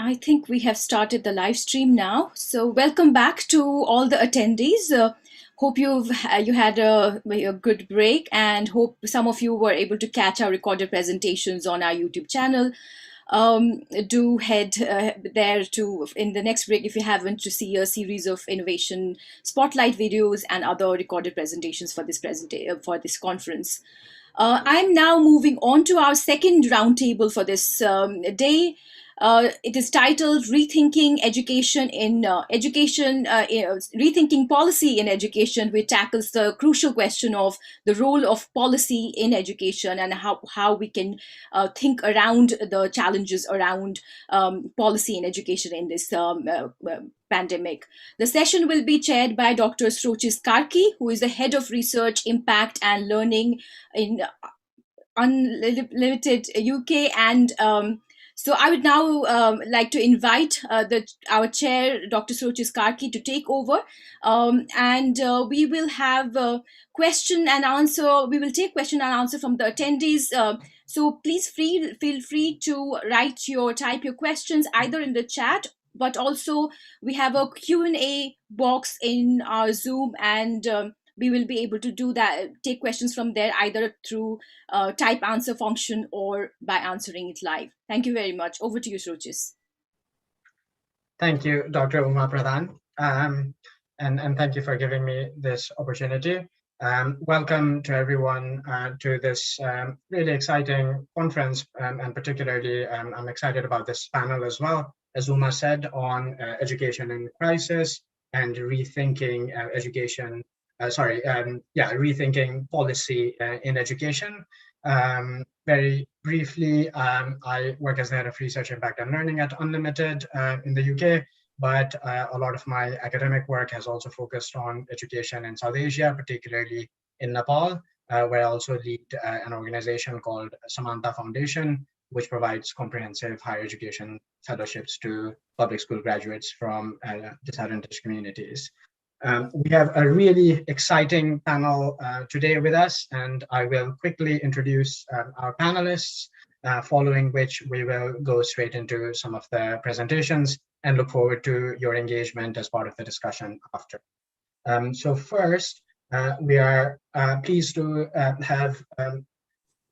I think we have started the live stream now. So welcome back to all the attendees. Hope you had a good break, and hope some of you were able to catch our recorded presentations on our YouTube channel. Do head there to in the next break if you haven't, to see a series of innovation spotlight videos and other recorded presentations for for this conference. I'm now moving on to our second roundtable for this day. It is titled "Rethinking Education in Rethinking Policy in Education," which tackles the crucial question of the role of policy in education and how we can think around the challenges around policy in education in this pandemic. The session will be chaired by Dr. Shrochis Karki, who is the head of research, impact, and learning in UnLtd UK. And so I would now like to invite our chair, Dr. Shrochis Karki, to take over. And we will have question and answer. We will take question and answer from the attendees. So please feel free to type your questions either in the chat, but also we have a Q&A box in our Zoom, and we will be able to do that, take questions from there either through type answer function or by answering it live. Thank you very much. Over to you, Shrochis. Thank you, Dr. Uma Pradhan, and thank you for giving me this opportunity. Welcome to everyone to this really exciting conference, and particularly I'm excited about this panel as well, as Uma said, on education in crisis and rethinking rethinking policy in education. Very briefly, I work as the head of research, impact, and learning at UnLtd in the UK, but a lot of my academic work has also focused on education in South Asia, particularly in Nepal, where I also lead an organization called Samanta Foundation, which provides comprehensive higher education fellowships to public school graduates from disadvantaged communities. We have a really exciting panel today with us, and I will quickly introduce our panelists, following which we will go straight into some of the presentations and look forward to your engagement as part of the discussion after. So first, we are pleased to have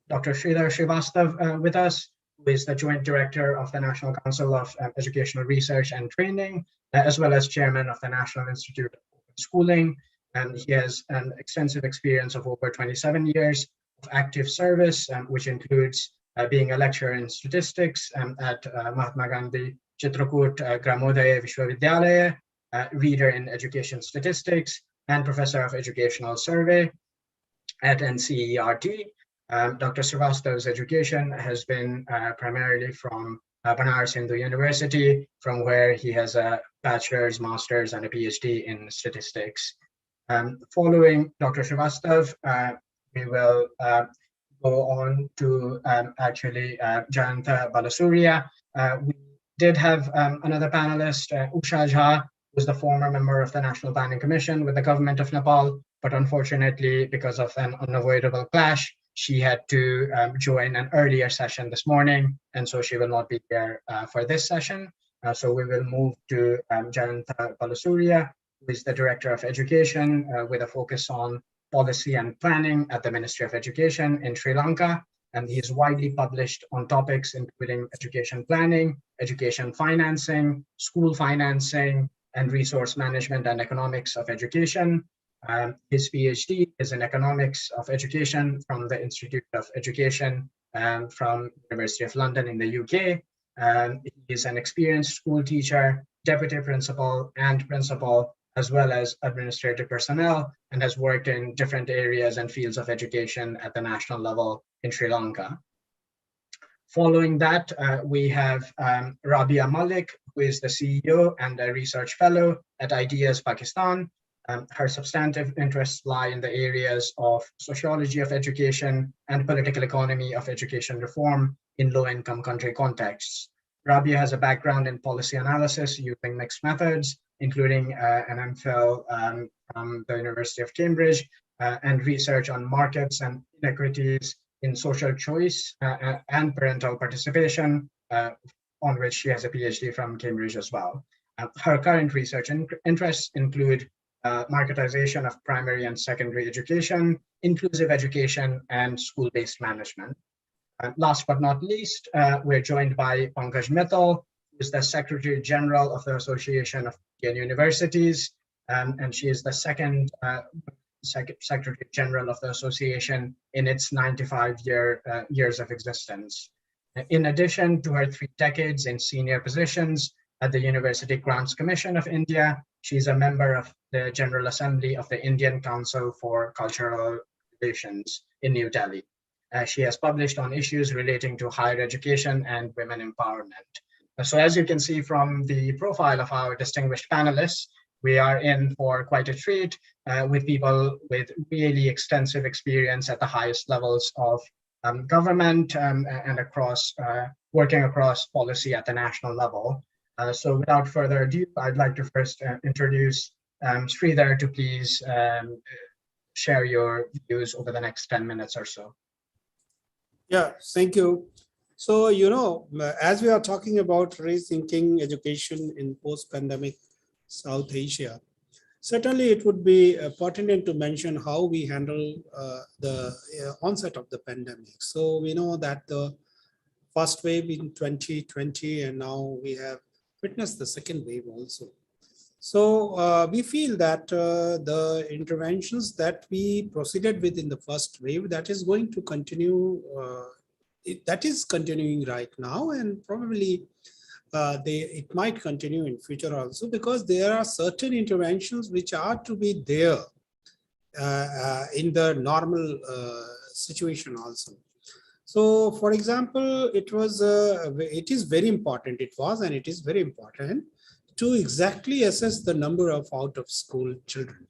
Dr. Srivastava with us, who is the Joint Director of the National Council of Educational Research and Training, as well as Chairman of the National Institute of Open Schooling. And he has an extensive experience of over 27 years of active service, which includes being a lecturer in statistics at Mahatma Gandhi Chitrakoot Gramodaya Vishwavidyalaya, reader in education statistics, and professor of educational survey at NCERT. Dr. Srivastava's education has been primarily from Banaras Hindu University, from where he has a bachelor's, master's, and a PhD in statistics. Following Dr. Srivastava, we will go on to Jayantha Balasooriya. We did have another panelist, Usha, who is the former member of the National Planning Commission with the government of Nepal, but unfortunately, because of an unavoidable clash, she had to join an earlier session this morning, and so she will not be here for this session. So we will move to Jayantha Balasooriya, who is the Director of Education with a focus on policy and planning at the Ministry of Education in Sri Lanka. And he is widely published on topics including education planning, education financing, school financing, and resource management and economics of education. His PhD is in economics of education from the Institute of Education from University of London in the UK. He is an experienced school teacher, deputy principal, and principal, as well as administrative personnel, and has worked in different areas and fields of education at the national level in Sri Lanka. Following that, we have Rabbi Malik, who is the CEO and a research fellow at Ideas Pakistan. Her substantive interests lie in the areas of sociology of education and political economy of education reform in low-income country contexts. Rabea has a background in policy analysis using mixed methods, including an MPhil from the University of Cambridge, and research on markets and inequities in social choice and parental participation on which she has a PhD from Cambridge as well. Her current research interests include marketization of primary and secondary education, inclusive education, and school-based management. Last but not least, we're joined by Pangashmita, Mittal, who is the Secretary General of the Association of Indian Universities, and she is the second Secretary General of the Association in its 95 years of existence. In addition to her 3 decades in senior positions at the University Grants Commission of India, she is a member of the General Assembly of the Indian Council for Cultural Relations in New Delhi. She has published on issues relating to higher education and women empowerment. So as you can see from the profile of our distinguished panelists, we are in for quite a treat with people with really extensive experience at the highest levels of government and across working across policy at the national level. So without further ado, I'd like to first introduce Sridhar to please share your views over the next 10 minutes or so. Yeah, thank you. So, as we are talking about rethinking education in post-pandemic South Asia, certainly it would be pertinent to mention how we handle the onset of the pandemic. So we know that the first wave in 2020, and now we have witnessed the second wave also. So we feel that the interventions that we proceeded with in the first wave, that is going to continue, that is continuing right now, and probably it might continue in future also, because there are certain interventions which are to be there in the normal situation also. So, for example, it is very important, it was and it is very important to exactly assess the number of out-of-school children.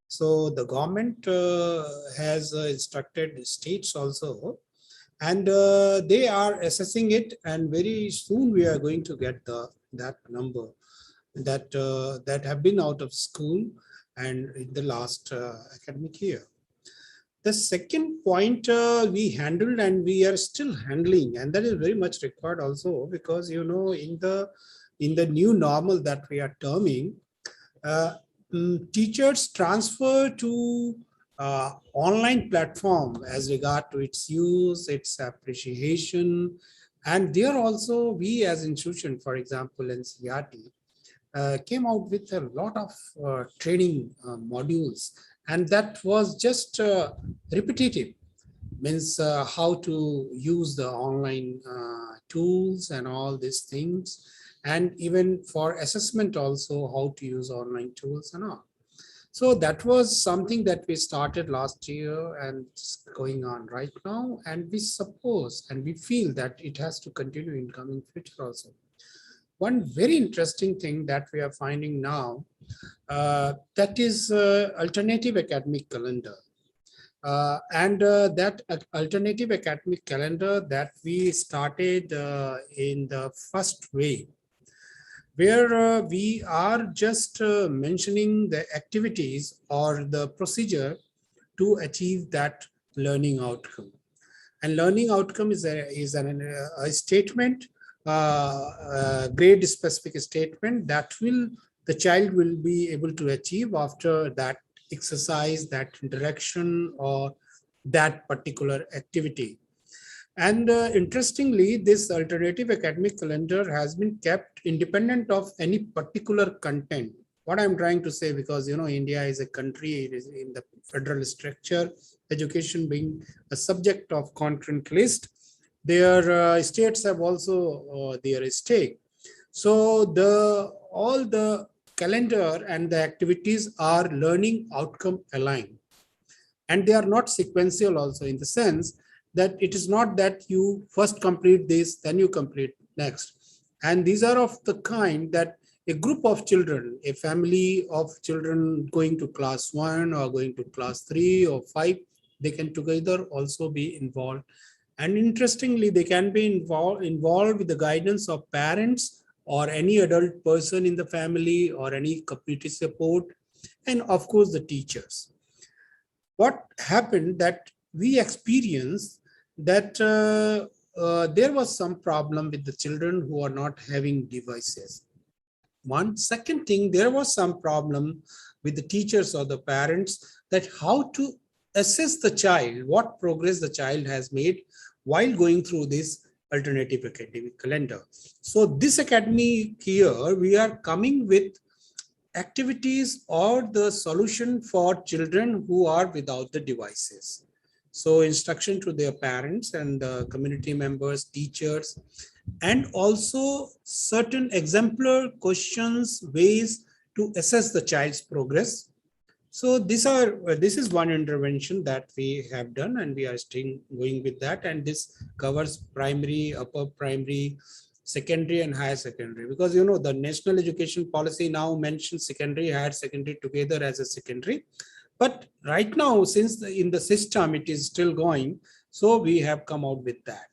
So the government has instructed states also, and they are assessing it, and very soon we are going to get that number that have been out of school and in the last academic year. The second point we handled and we are still handling, and that is very much required also, because in the new normal that we are terming, teachers transfer to online platform as regard to its use, its appreciation, and there also we as institution, for example, NCERT, came out with a lot of training modules, and that was just repetitive, means how to use the online tools and all these things, and even for assessment also how to use online tools and all. So that was something that we started last year and it's going on right now, and we suppose and we feel that it has to continue in coming future also. One very interesting thing that we are finding now, that is alternative academic calendar. That alternative academic calendar that we started in the first wave, where we are just mentioning the activities or the procedure to achieve that learning outcome. And learning outcome is a statement, grade specific statement that the child will be able to achieve after that exercise, that interaction, or that particular activity. And interestingly, this alternative academic calendar has been kept independent of any particular content. What I'm trying to say, because India is a country, it is in the federal structure, education being a subject of content list, their states have also their stake. So all the calendar and the activities are learning outcome aligned, and they are not sequential also, in the sense that it is not that you first complete this, then you complete next. And these are of the kind that a group of children, a family of children going to class 1 or going to class 3 or 5, they can together also be involved. And interestingly, they can be involved with the guidance of parents or any adult person in the family or any community support, and of course the teachers. What happened that we experienced that there was some problem with the children who are not having devices. One second thing, there was some problem with the teachers or the parents that how to assess the child, what progress the child has made while going through this alternative academic calendar. So this academic year, we are coming with activities or the solution for children who are without the devices. So instruction to their parents and the community members, teachers, and also certain exemplar questions, ways to assess the child's progress. So this is one intervention that we have done, and we are still going with that. And this covers primary, upper primary, secondary, and higher secondary. Because the national education policy now mentions secondary, higher secondary together as a secondary. But right now, since in the system it is still going, so we have come out with that.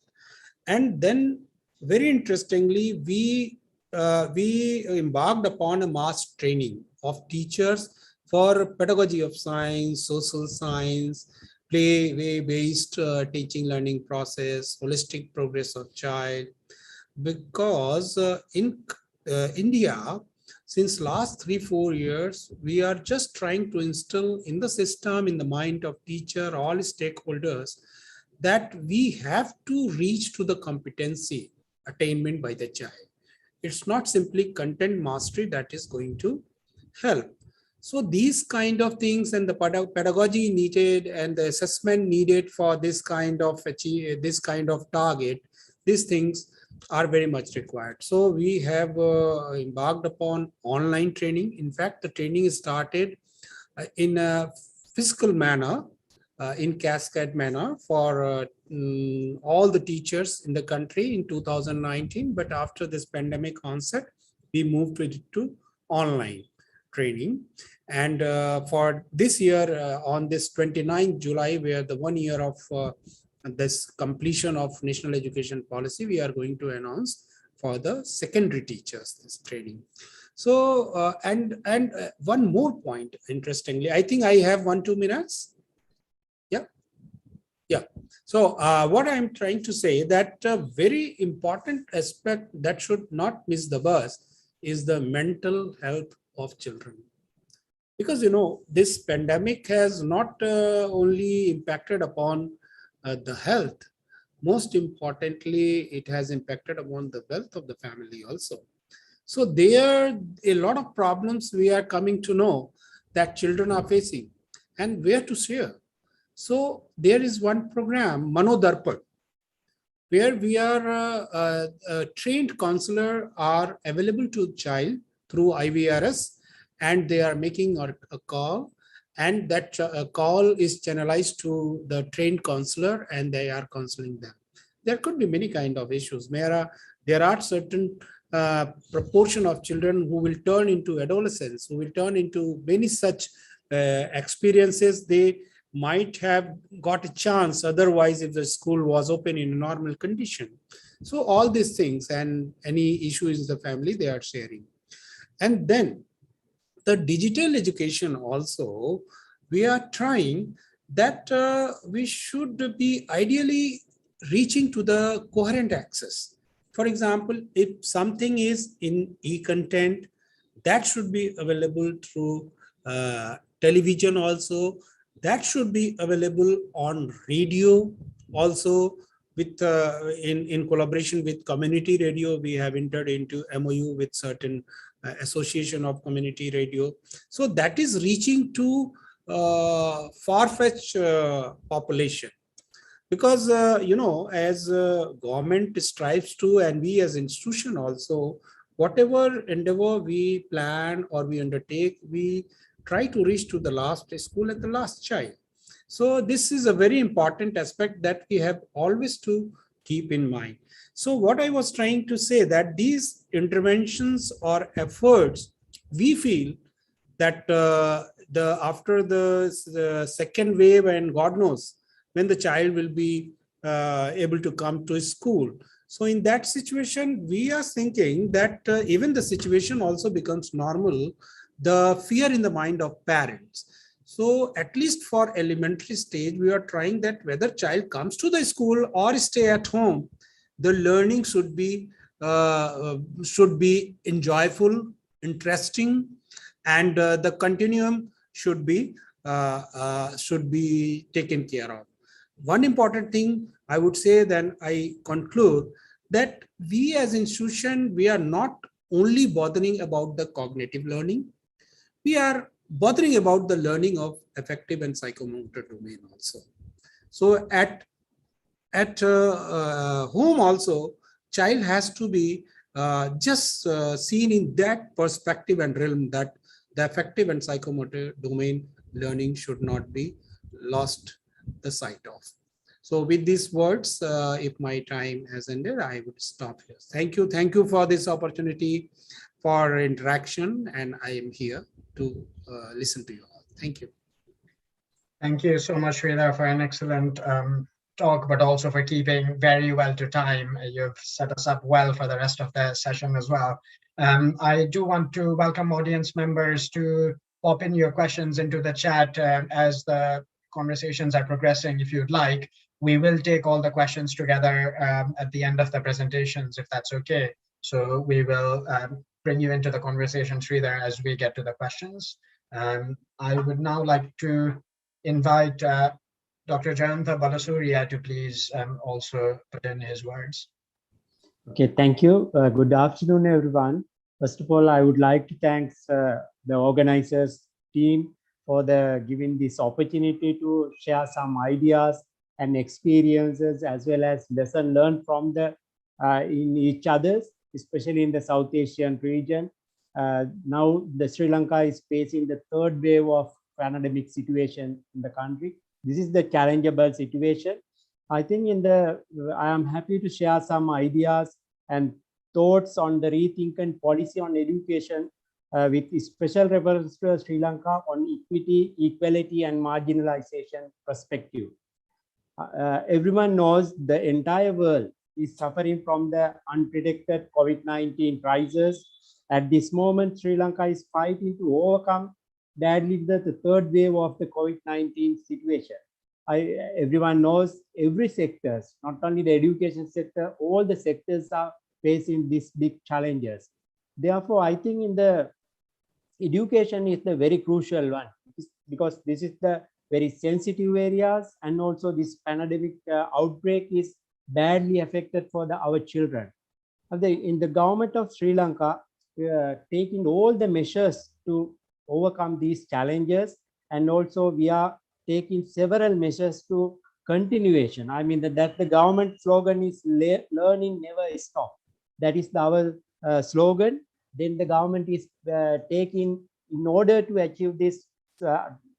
And then, very interestingly, we embarked upon a mass training of teachers for pedagogy of science, social science, play-based teaching learning process, holistic progress of child. Because in India, since last 3-4 years, we are just trying to instill in the system, in the mind of teacher, all stakeholders, that we have to reach to the competency attainment by the child. It's not simply content mastery that is going to help. So these kind of things and the pedagogy needed and the assessment needed for this kind of target, these things are very much required. So we have embarked upon online training. In fact, the training started in a physical manner, in cascade manner for all the teachers in the country in 2019. But after this pandemic onset, we moved it to online training. And for this year, on this 29th July, where the 1 year of this completion of national education policy, we are going to announce for the secondary teachers this training. So and one more point, interestingly, I think I have 1-2 minutes. Yeah. So what I'm trying to say, that a very important aspect that should not miss the bus is the mental health of children. Because this pandemic has not only impacted upon the health, most importantly, it has impacted upon the wealth of the family also. So there are a lot of problems we are coming to know that children are facing and where to share. So there is one program, Manodarpan, where we are trained counselor are available to child through IVRS, and they are making a call, and that call is channelized to the trained counselor, and they are counseling them. There could be many kind of issues. There are certain proportion of children who will turn into adolescents, who will turn into many such experiences. They might have got a chance otherwise if the school was open in a normal condition. So all these things and any issues in the family, they are sharing. And then the digital education also, we are trying that we should be ideally reaching to the coherent access. For example, if something is in e-content, that should be available through television also. That should be available on radio also. With in collaboration with community radio, we have entered into MOU with certain association of community radio. So that is reaching to far-fetched population. Because as government strives to, and we as institution also, whatever endeavor we plan or we undertake, we try to reach to the last school and the last child. So this is a very important aspect that we have always to keep in mind. So what I was trying to say, that these interventions or efforts, we feel that after the second wave, and God knows when the child will be able to come to school. So in that situation, we are thinking that even the situation also becomes normal, the fear in the mind of parents. So at least for elementary stage, we are trying that whether child comes to the school or stay at home, the learning should be enjoyable, interesting, and the continuum should be taken care of. One important thing I would say, then I conclude, that we as institution, we are not only bothering about the cognitive learning, we are bothering about the learning of affective and psychomotor domain also. So at home also, child has to be just seen in that perspective and realm, that the affective and psychomotor domain learning should not be lost the sight of. So with these words, if my time has ended, I would stop here. Thank you. Thank you for this opportunity for interaction, and I am here to listen to you all. Thank you. Thank you so much, Sridhar, for an excellent talk, but also for keeping very well to time. You've set us up well for the rest of the session as well. I do want to welcome audience members to pop in your questions into the chat as the conversations are progressing, if you'd like. We will take all the questions together at the end of the presentations, if that's okay. So we will bring you into the conversation, Sridhar, as we get to the questions. I would now like to invite Dr. Jayantha Balasooriya to please also put in his words. Okay, thank you. Good afternoon, everyone. First of all, I would like to thank the organizers team for giving this opportunity to share some ideas and experiences, as well as lesson learned from in each other's, especially in the South Asian region. Now the Sri Lanka is facing the third wave of pandemic situation in the country. This is the challengeable situation. I think I am happy to share some ideas and thoughts on the rethinking policy on education with special reference to Sri Lanka on equity, equality, and marginalization perspective. Everyone knows the entire world is suffering from the unpredicted COVID-19 crisis. At this moment, Sri Lanka is fighting to overcome badly the third wave of the COVID-19 situation. Everyone knows every sector, not only the education sector, all the sectors are facing these big challenges. Therefore, I think in the education is the very crucial one, because this is the very sensitive areas, and also this pandemic outbreak is badly affected for our children. In the government of Sri Lanka, we are taking all the measures to overcome these challenges, and also we are taking several measures to continuation. I mean that the government slogan is learning never stop. That is our slogan. Then the government is taking in order to achieve this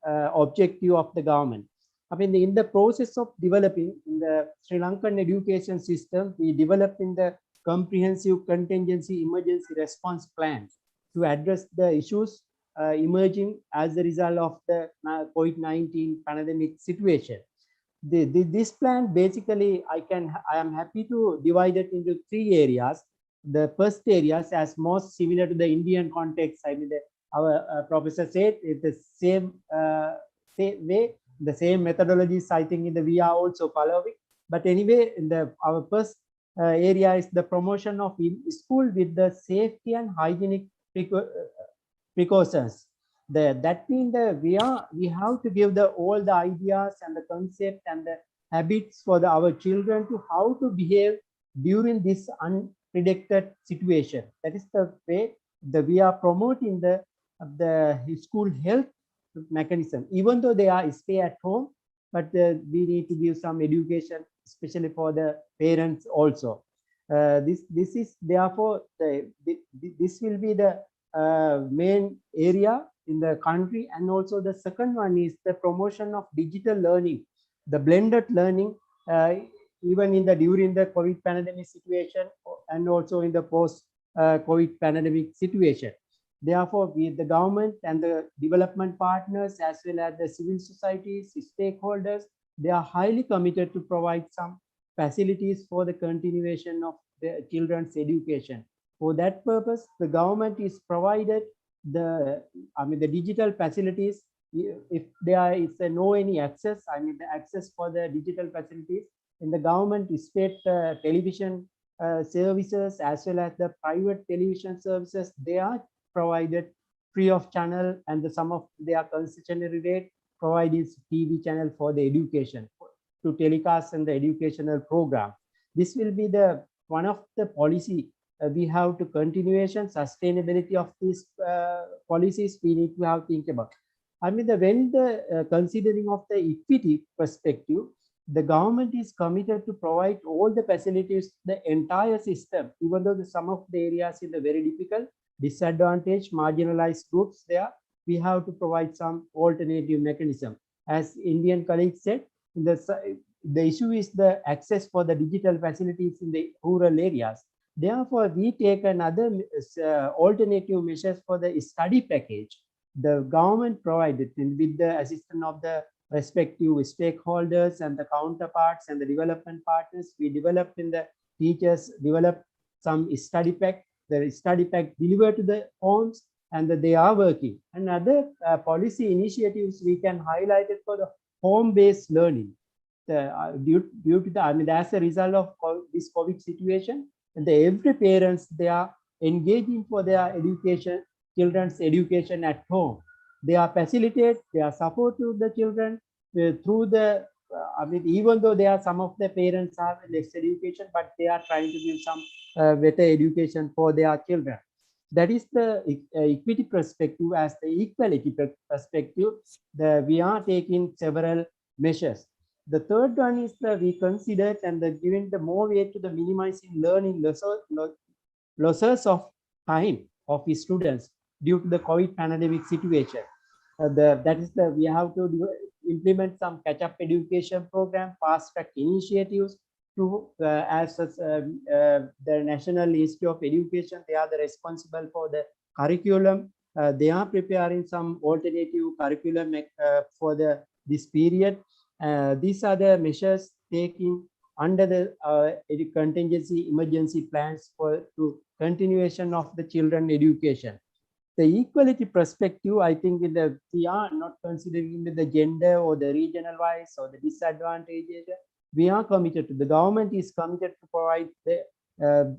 objective of the government. I mean, in the process of developing in the Sri Lankan education system, we developed in the comprehensive contingency emergency response plan to address the issues emerging as a result of the COVID-19 pandemic situation. This plan basically, I am happy to divide it into three areas. The first areas, as most similar to the Indian context, I mean, our professor said it's the same way, the same methodologies. I think we are also following. But anyway, our first area is the promotion of school with the safety and hygienic precautions. That means that we have to give all the ideas and the concept and the habits for our children to how to behave during this unpredicted situation. That is the way that we are promoting the school health mechanism. Even though they are stay at home, but we need to give some education, especially for the parents also. This is therefore this will be the main area in the country. And also the second one is the promotion of digital learning, the blended learning, even during the COVID pandemic situation, and also in the post COVID pandemic situation. Therefore, the government and the development partners, as well as the civil societies, stakeholders, they are highly committed to provide some facilities for the continuation of the children's education. For that purpose, the government is provided the digital facilities. If there is no any access, the access for the digital facilities in the government state television services as well as the private television services, they are provided free of channel, and the sum of their concessionary rate provided TV channel for the education to telecast and the educational program. This will be the one of the policy we have to continuation sustainability of these policies we need to have think about. I mean, when the considering of the equity perspective, the government is committed to provide all the facilities, the entire system, even though the some of the areas in the very difficult, disadvantaged, marginalized groups there, we have to provide some alternative mechanism. As Indian colleagues said, the issue is the access for the digital facilities in the rural areas. Therefore, we take another alternative measures for the study package. The government provided with the assistance of the respective stakeholders and the counterparts and the development partners. We developed in the teachers, developed some study pack, the study pack delivered to the homes, and that they are working. And other policy initiatives we can highlight it for the home-based learning. Due to the, I mean, as a result of this COVID situation, and every parents, they are engaging for their education, children's education at home. They are facilitate, they are support to the children through the, I mean, even though there are some of the parents have less education, but they are trying to give some better education for their children. That is the equity perspective. As the equality perspective, we are taking several measures. The third one is that we considered and giving the more weight to the minimizing learning losses of time of the students due to the COVID pandemic situation. That is we have to implement some catch-up education program, fast-track initiatives to as the National Institute of Education. They are the responsible for the curriculum. They are preparing some alternative curriculum for this period. These are the measures taken under the contingency emergency plans for continuation of the children education. The equality perspective, I think we are not considering the gender or the regional wise or the disadvantages. We are committed to, the government is committed to provide the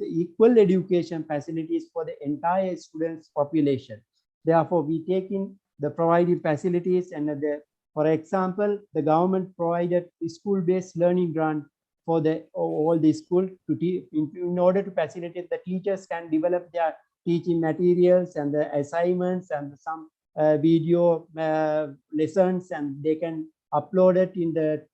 equal education facilities for the entire students population. Therefore, we take in the providing facilities, and for example, the government provided school-based learning grant for all the school in order to facilitate the teachers can develop their teaching materials and the assignments and some video lessons, and they can upload it in the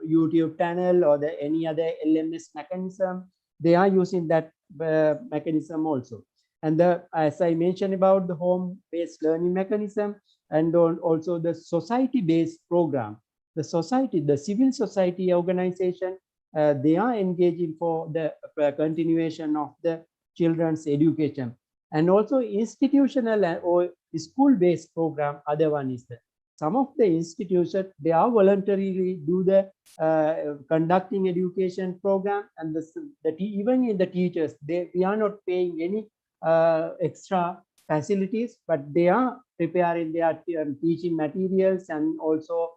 YouTube channel or any other LMS mechanism. They are using that mechanism also. And as I mentioned about the home-based learning mechanism, and also the society-based program. The civil society organization, they are engaging for the continuation of the children's education. And also institutional or school-based program, other one is that some of the institutions, they are voluntarily do the conducting education program, and even in the teachers, we are not paying any extra facilities, but they are preparing their teaching materials and also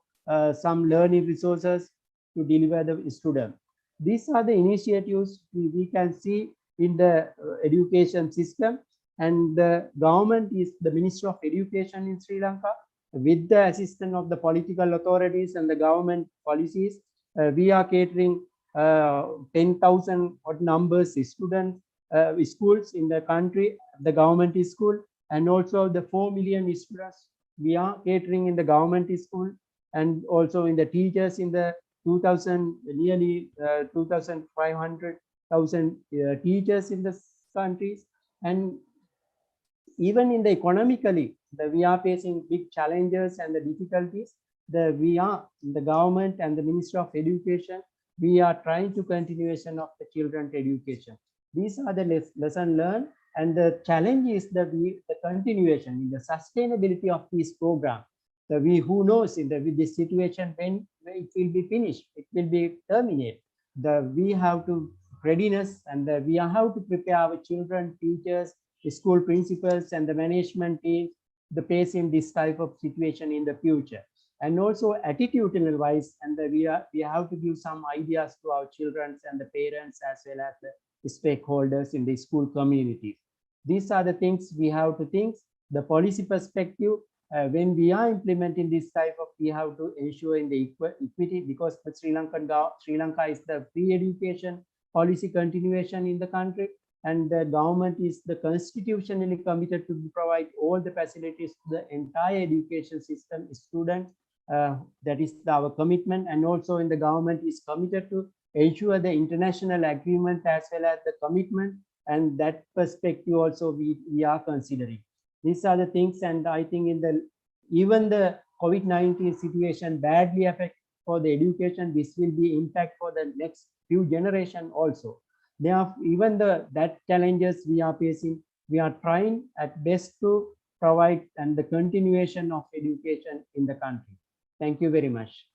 some learning resources to deliver the student. These are the initiatives we can see in the education system, and the government is the Ministry of Education in Sri Lanka, with the assistance of the political authorities and the government policies. We are catering 10,000 numbers students, schools in the country, the government school, and also the 4 million students we are catering in the government school, and also in the teachers in the 2,000, nearly 2,500,000 teachers in the countries. And even in the economically, we are facing big challenges and the difficulties. The government and the Ministry of Education, we are trying to continuation of the children's education. These are the lesson learned, and the challenge is the continuation in the sustainability of this program. Who knows with this situation when it will be finished, it will be terminated. We have to readiness, and we have to prepare our children, teachers, school principals, and the management team to face in this type of situation in the future. And also attitudinal wise, and we have to give some ideas to our children and the parents as well as the stakeholders in the school communities. These are the things we have to think. The policy perspective, when we are implementing this type of, we have to ensure in the equity, because the Sri Lanka is the free education policy continuation in the country, and the government is the constitutionally committed to provide all the facilities to the entire education system students. That is our commitment, and also in the government is committed to ensure the international agreement as well as the commitment, and that perspective also we are considering. These are the things, and I think in the even the COVID-19 situation badly affect for the education, this will be impact for the next few generation also. There are even that challenges we are facing. We are trying at best to provide and the continuation of education in the country. Thank you very much.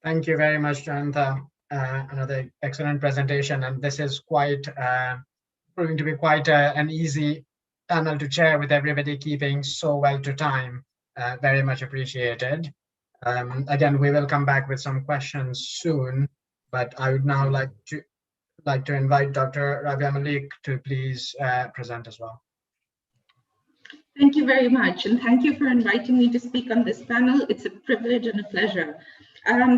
Thank you very much, Jayantha. Another excellent presentation, and this is quite proving to be quite an easy panel to chair with everybody keeping so well to time. Very much appreciated. Again, we will come back with some questions soon, but I would now like to invite Dr. Rabbi Malik to please present as well. Thank you very much, and thank you for inviting me to speak on this panel. It's a privilege and a pleasure.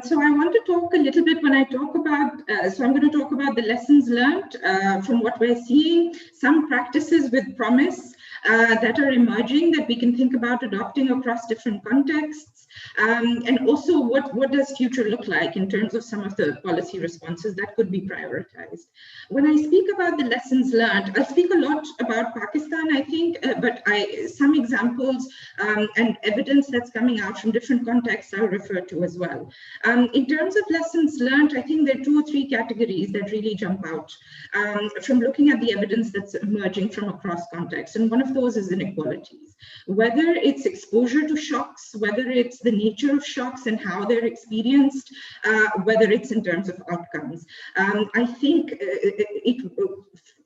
So I want to talk a little bit when I talk about, so I'm going to talk about the lessons learned from what we're seeing, some practices with promise that are emerging that we can think about adopting across different contexts, and also what does future look like in terms of some of the policy responses that could be prioritized. When I speak about the lessons learned, I'll speak a lot about Pakistan, I think, but some examples and evidence that's coming out from different contexts I'll refer to as well. In terms of lessons learned, I think there are 2 or 3 categories that really jump out from looking at the evidence that's emerging from across contexts. And one of those is inequalities. Whether it's exposure to shocks, whether it's the nature of shocks and how they're experienced, whether it's in terms of outcomes. I think it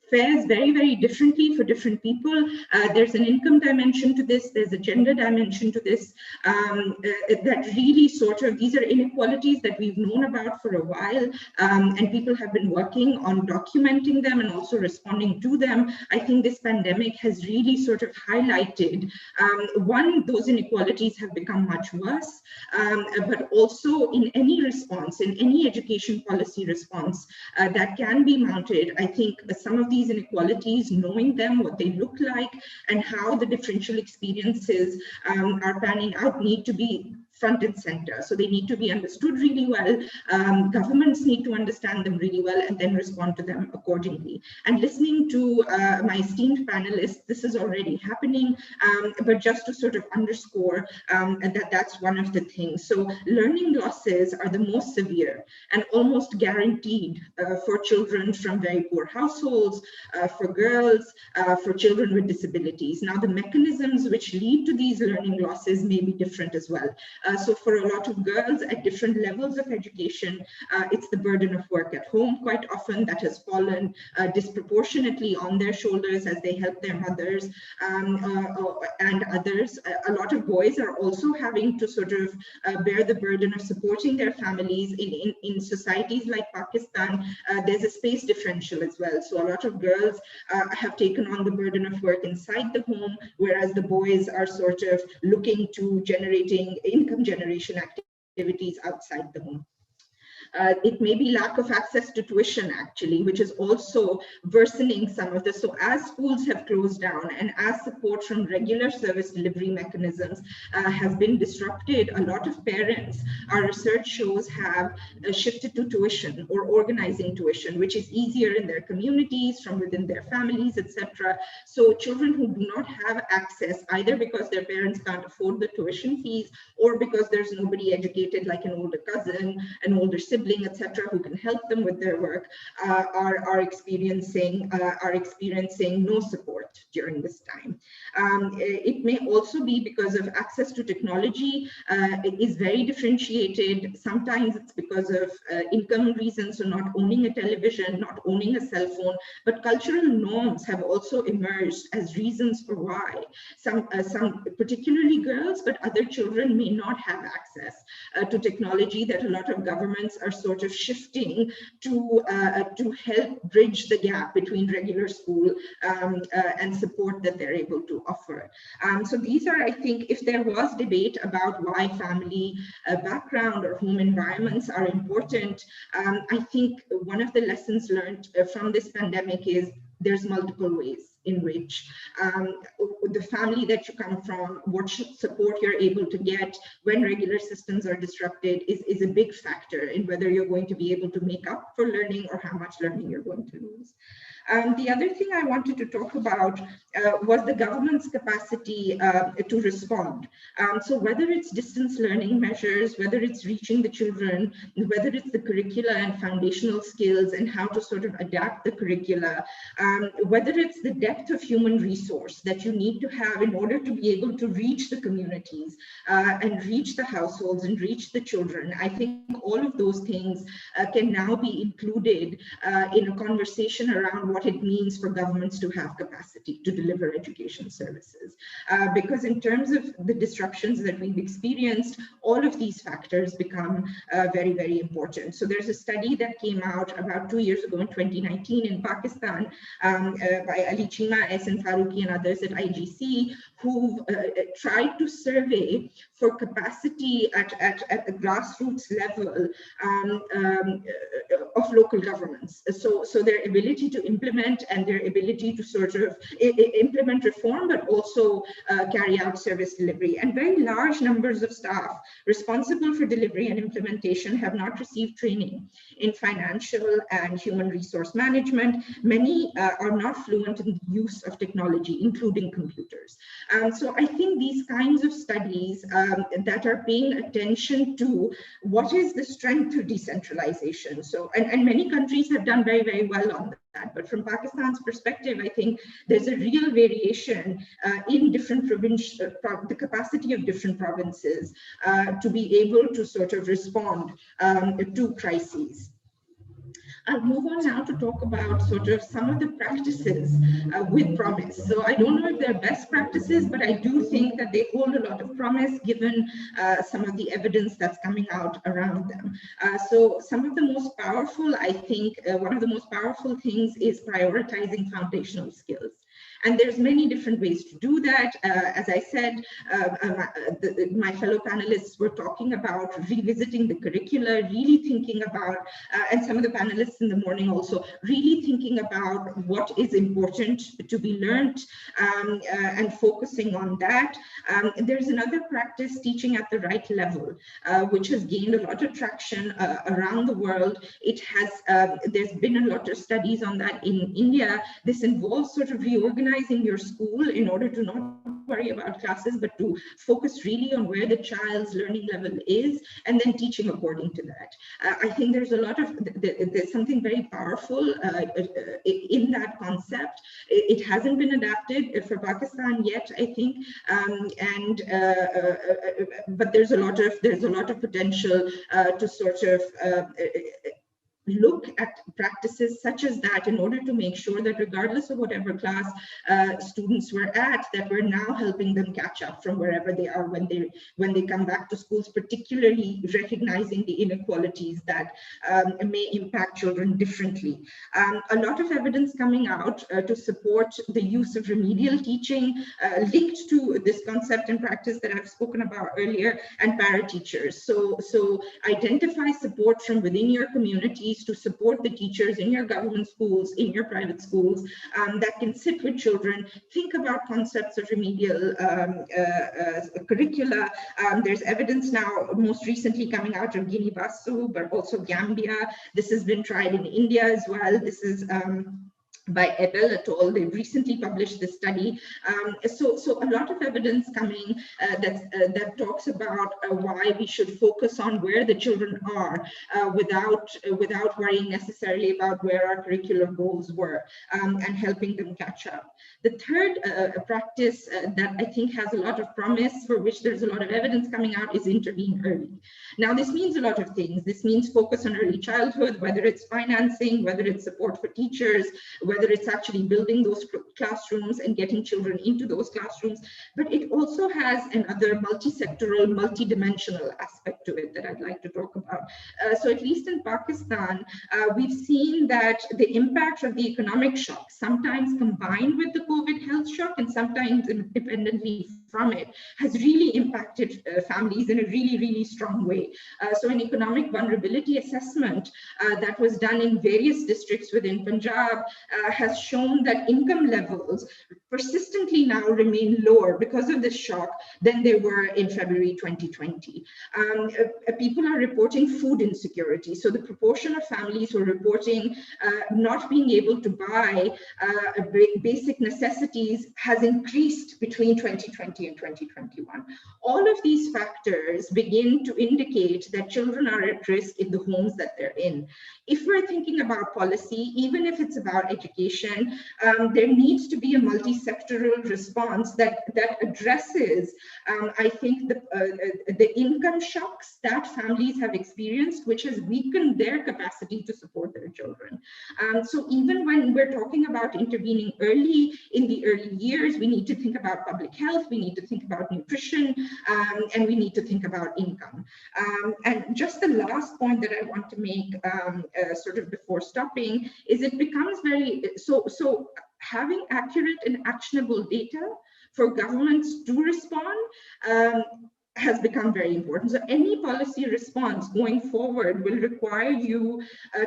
fares very, very differently for different people. There's an income dimension to this, there's a gender dimension to this, that really sort of, these are inequalities that we've known about for a while, and people have been working on documenting them and also responding to them. I think this pandemic has really sort of highlighted, one, those inequalities have become much worse, but also in any response, in any education policy response that can be mounted, I think some of these inequalities, knowing them, what they look like, and how the differential experiences are panning out need to be front and center. So they need to be understood really well. Governments need to understand them really well and then respond to them accordingly. And listening to my esteemed panelists, this is already happening, but just to sort of underscore that's one of the things. So learning losses are the most severe and almost guaranteed for children from very poor households, for girls, for children with disabilities. Now, the mechanisms which lead to these learning losses may be different as well. So for a lot of girls at different levels of education, it's the burden of work at home quite often that has fallen disproportionately on their shoulders as they help their mothers and others. A lot of boys are also having to sort of bear the burden of supporting their families. In societies like Pakistan, there's a space differential as well. So a lot of girls have taken on the burden of work inside the home, whereas the boys are sort of looking to generating income generation activities outside the home. It may be lack of access to tuition, actually, which is also worsening some of this. So as schools have closed down and as support from regular service delivery mechanisms has been disrupted, a lot of parents, our research shows, have shifted to tuition or organizing tuition, which is easier in their communities, from within their families, etc. So children who do not have access, either because their parents can't afford the tuition fees or because there's nobody educated, like an older cousin, an older sibling, etc., who can help them with their work, are experiencing no support during this time. It may also be because of access to technology. It is very differentiated. Sometimes it's because of income reasons, so not owning a television, not owning a cell phone, but cultural norms have also emerged as reasons for why some particularly girls, but other children may not have access to technology that a lot of governments are sort of shifting to help bridge the gap between regular school and support that they're able to offer. So these are, I think, if there was debate about why family background or home environments are important, I think one of the lessons learned from this pandemic is there's multiple ways in which the family that you come from, what support you're able to get when regular systems are disrupted is a big factor in whether you're going to be able to make up for learning or how much learning you're going to lose. The other thing I wanted to talk about was the government's capacity to respond. So whether it's distance learning measures, whether it's reaching the children, whether it's the curricula and foundational skills and how to sort of adapt the curricula, whether it's the depth of human resource that you need to have in order to be able to reach the communities and reach the households and reach the children. I think all of those things can now be included in a conversation around what it means for governments to have capacity to deliver education services. Because in terms of the disruptions that we've experienced, all of these factors become very, very important. So there's a study that came out about 2 years ago in 2019 in Pakistan by Ali Chima, S. and Faruqi and others at IGC, who tried to survey for capacity at a grassroots level of local governments. So their ability to implement and their ability to sort of implement reform, but also carry out service delivery. And very large numbers of staff responsible for delivery and implementation have not received training in financial and human resource management. Many are not fluent in the use of technology, including computers. So I think these kinds of studies that are paying attention to what is the strength of decentralization. So, and many countries have done very, very well on that. But from Pakistan's perspective, I think there's a real variation in different provinces, the capacity of different provinces to be able to sort of respond to crises. I'll move on now to talk about sort of some of the practices with promise. So I don't know if they're best practices, but I do think that they hold a lot of promise given some of the evidence that's coming out around them. So some of the most powerful, I think, one of the most powerful things is prioritizing foundational skills. And there's many different ways to do that. As I said, my fellow panelists were talking about revisiting the curricula, really thinking about, and some of the panelists in the morning also, really thinking about what is important to be learned and focusing on that. There's another practice, teaching at the right level, which has gained a lot of traction around the world. It has, there's been a lot of studies on that in India. This involves sort of reorganizing your school in order to not worry about classes, but to focus really on where the child's learning level is, and then teaching according to that. I think there's a lot of, there's something very powerful in that concept. It hasn't been adapted for Pakistan yet, I think, but there's a lot of potential to sort of look at practices such as that in order to make sure that regardless of whatever class students were at, that we're now helping them catch up from wherever they are when they come back to schools, particularly recognizing the inequalities that may impact children differently. A lot of evidence coming out to support the use of remedial teaching linked to this concept and practice that I've spoken about earlier, and para-teachers. So identify support from within your communities to support the teachers in your government schools, in your private schools, that can sit with children, think about concepts of remedial curricula. There's evidence now, most recently coming out of Guinea-Bissau, but also Gambia. This has been tried in India as well. This is by Ebel et al. They recently published this study. So a lot of evidence coming that talks about why we should focus on where the children are without worrying necessarily about where our curricular goals were, and helping them catch up. The third practice that I think has a lot of promise, for which there's a lot of evidence coming out, is intervene early. Now, this means a lot of things. This means focus on early childhood, whether it's financing, whether it's support for teachers, whether it's actually building those classrooms and getting children into those classrooms, but it also has another multi-sectoral, multi-dimensional aspect to it that I'd like to talk about. So at least in Pakistan, we've seen that the impact of the economic shock, sometimes combined with the COVID health shock and sometimes independently from it, has really impacted families in a really, really strong way. So an economic vulnerability assessment that was done in various districts within Punjab has shown that income levels persistently now remain lower because of this shock than they were in February 2020. People are reporting food insecurity. So the proportion of families who are reporting not being able to buy basic necessities has increased between 2020 and 2021. All of these factors begin to indicate that children are at risk in the homes that they're in. If we're thinking about policy, even if it's about education, there needs to be a multi-sectoral response that addresses, I think, the income shocks that families have experienced, which has weakened their capacity to support their children. So even when we're talking about intervening early in the early years, we need to think about public health, we need to think about nutrition, and we need to think about income. And just the last point that I want to make sort of before stopping is it becomes very, so having accurate and actionable data for governments to respond has become very important. So any policy response going forward will require you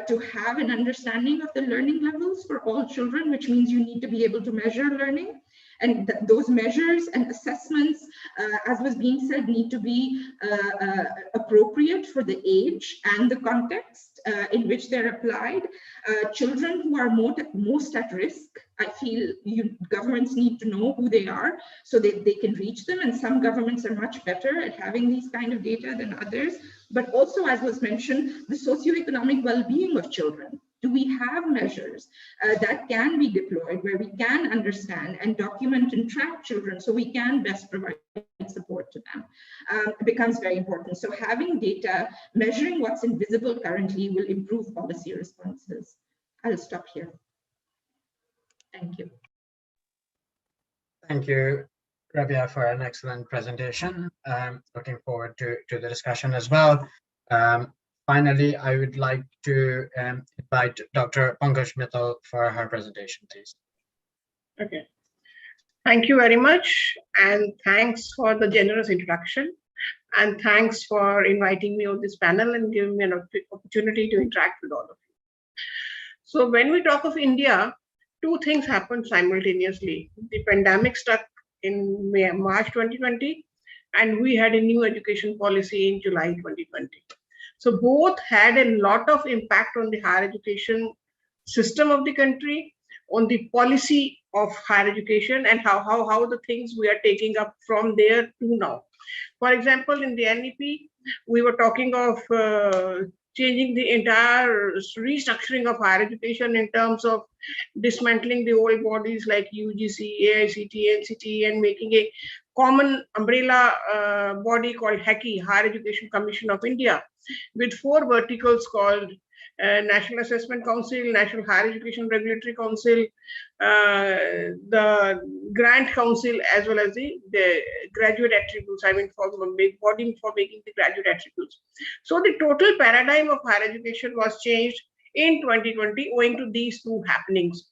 to have an understanding of the learning levels for all children, which means you need to be able to measure learning. And those measures and assessments, as was being said, need to be appropriate for the age and the context in which they're applied. Children who are most at risk, I feel governments need to know who they are so that they can reach them. And some governments are much better at having these kind of data than others. But also, as was mentioned, the socioeconomic well-being of children. Do we have measures that can be deployed where we can understand and document and track children so we can best provide support to them? It becomes very important. So having data, measuring what's invisible currently will improve policy responses. I'll stop here. Thank you. Thank you, Rabea, for an excellent presentation. Looking forward to the discussion as well. Finally, I would like to invite Dr. Pangashmita for her presentation, please. Okay. Thank you very much. And thanks for the generous introduction. And thanks for inviting me on this panel and giving me an opportunity to interact with all of you. So when we talk of India, two things happened simultaneously. The pandemic struck in March 2020, and we had a new education policy in July 2020. So both had a lot of impact on the higher education system of the country, on the policy of higher education, and how the things we are taking up from there to now. For example, in the NEP, we were talking of changing the entire restructuring of higher education in terms of dismantling the old bodies like UGC, AICT, NCERT, and making a common umbrella body called HECI, Higher Education Commission of India, with 4 verticals called National Assessment Council, National Higher Education Regulatory Council, the Grant Council, as well as the graduate attributes, I mean, for body for making the graduate attributes. So the total paradigm of higher education was changed in 2020 owing to these two happenings.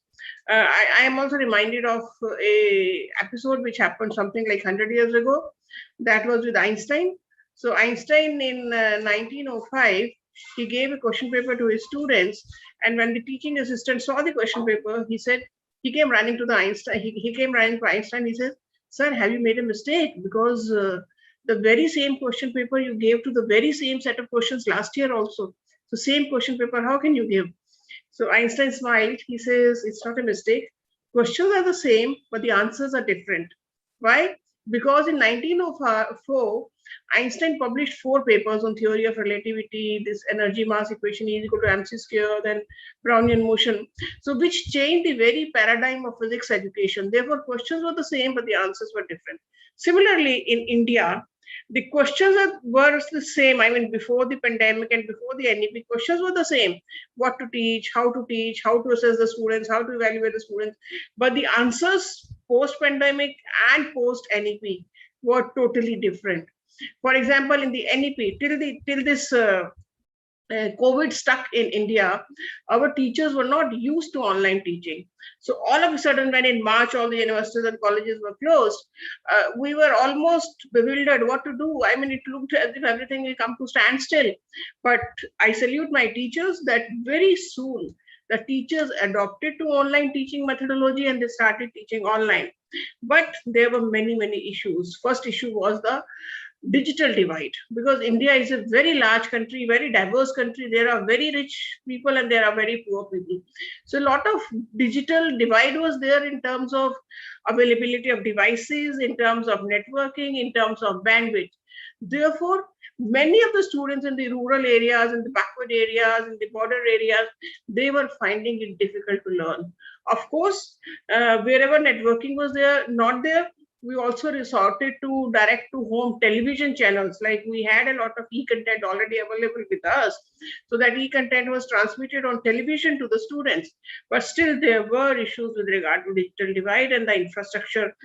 I am also reminded of a episode which happened something like 100 years ago. That was with Einstein. So Einstein in 1905, he gave a question paper to his students, and when the teaching assistant saw the question paper, he said, he came running to the Einstein, he came running to Einstein, he said, "Sir, have you made a mistake? Because the very same question paper you gave to the very same set of questions last year also. So same question paper, how can you give?" So Einstein smiled, he says, "It's not a mistake. Questions are the same, but the answers are different." Why? Because in 1904, Einstein published 4 papers on theory of relativity, this energy mass equation is equal to mc square, then Brownian motion. So which changed the very paradigm of physics education. Therefore, questions were the same, but the answers were different. Similarly, in India, The questions were the same. I mean, before the pandemic and before the NEP, questions were the same. What to teach, how to assess the students, how to evaluate the students. But the answers post-pandemic and post-NEP were totally different. For example, in the NEP, till this COVID stuck in India, our teachers were not used to online teaching. So all of a sudden, when in March all the universities and colleges were closed, we were almost bewildered what to do. I mean, it looked as if everything will come to standstill. But I salute my teachers that very soon the teachers adopted to online teaching methodology and they started teaching online. But there were many issues. First issue was the digital divide, because India is a very large country, very diverse country. There are very rich people and there are very poor people. So a lot of digital divide was there in terms of availability of devices, in terms of networking, in terms of bandwidth. Therefore, many of the students in the rural areas, in the backward areas, in the border areas, they were finding it difficult to learn. Of course, wherever networking was not there, we also resorted to direct to home television channels. Like we had a lot of e-content already available with us. So that e-content was transmitted on television to the students. But still there were issues with regard to digital divide and the infrastructure.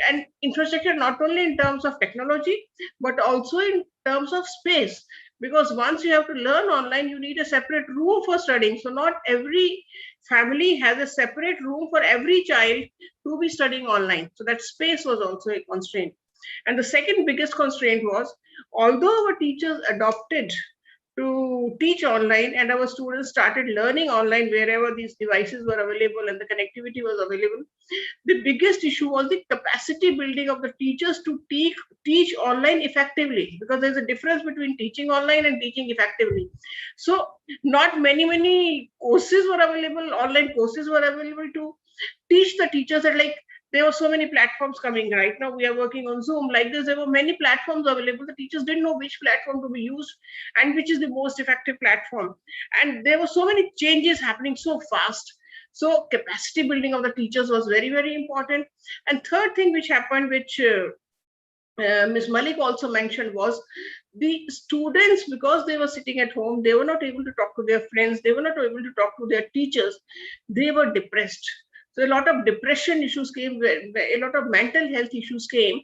And infrastructure not only in terms of technology, but also in terms of space. Because once you have to learn online, you need a separate room for studying. So not every family has a separate room for every child to be studying online. So that space was also a constraint. And the second biggest constraint was, although our teachers adopted to teach online and our students started learning online wherever these devices were available and the connectivity was available, the biggest issue was the capacity building of the teachers to teach online effectively, because there's a difference between teaching online and teaching effectively. So not many courses were available, online courses were available to teach the teachers. That like there were so many platforms coming. Right now we are working on Zoom. Like this, there were many platforms available. The teachers didn't know which platform to be used and which is the most effective platform. And there were so many changes happening so fast. So capacity building of the teachers was very important. And third thing which happened, which Ms. Malik also mentioned, was the students, because they were sitting at home, they were not able to talk to their friends, they were not able to talk to their teachers, they were depressed. So a lot of depression issues came, a lot of mental health issues came,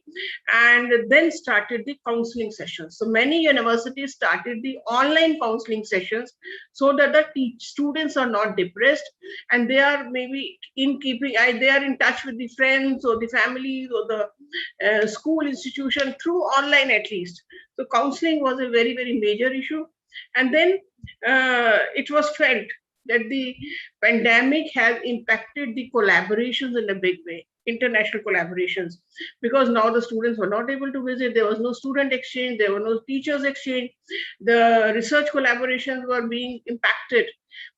and then started the counseling sessions. So many universities started the online counseling sessions so that the students are not depressed and they are maybe they are in touch with the friends or the families or the school institution through online at least. So counseling was a very major issue. And then it was felt that the pandemic has impacted the collaborations in a big way, international collaborations, because now the students were not able to visit, there was no student exchange, there were no teachers exchange, the research collaborations were being impacted.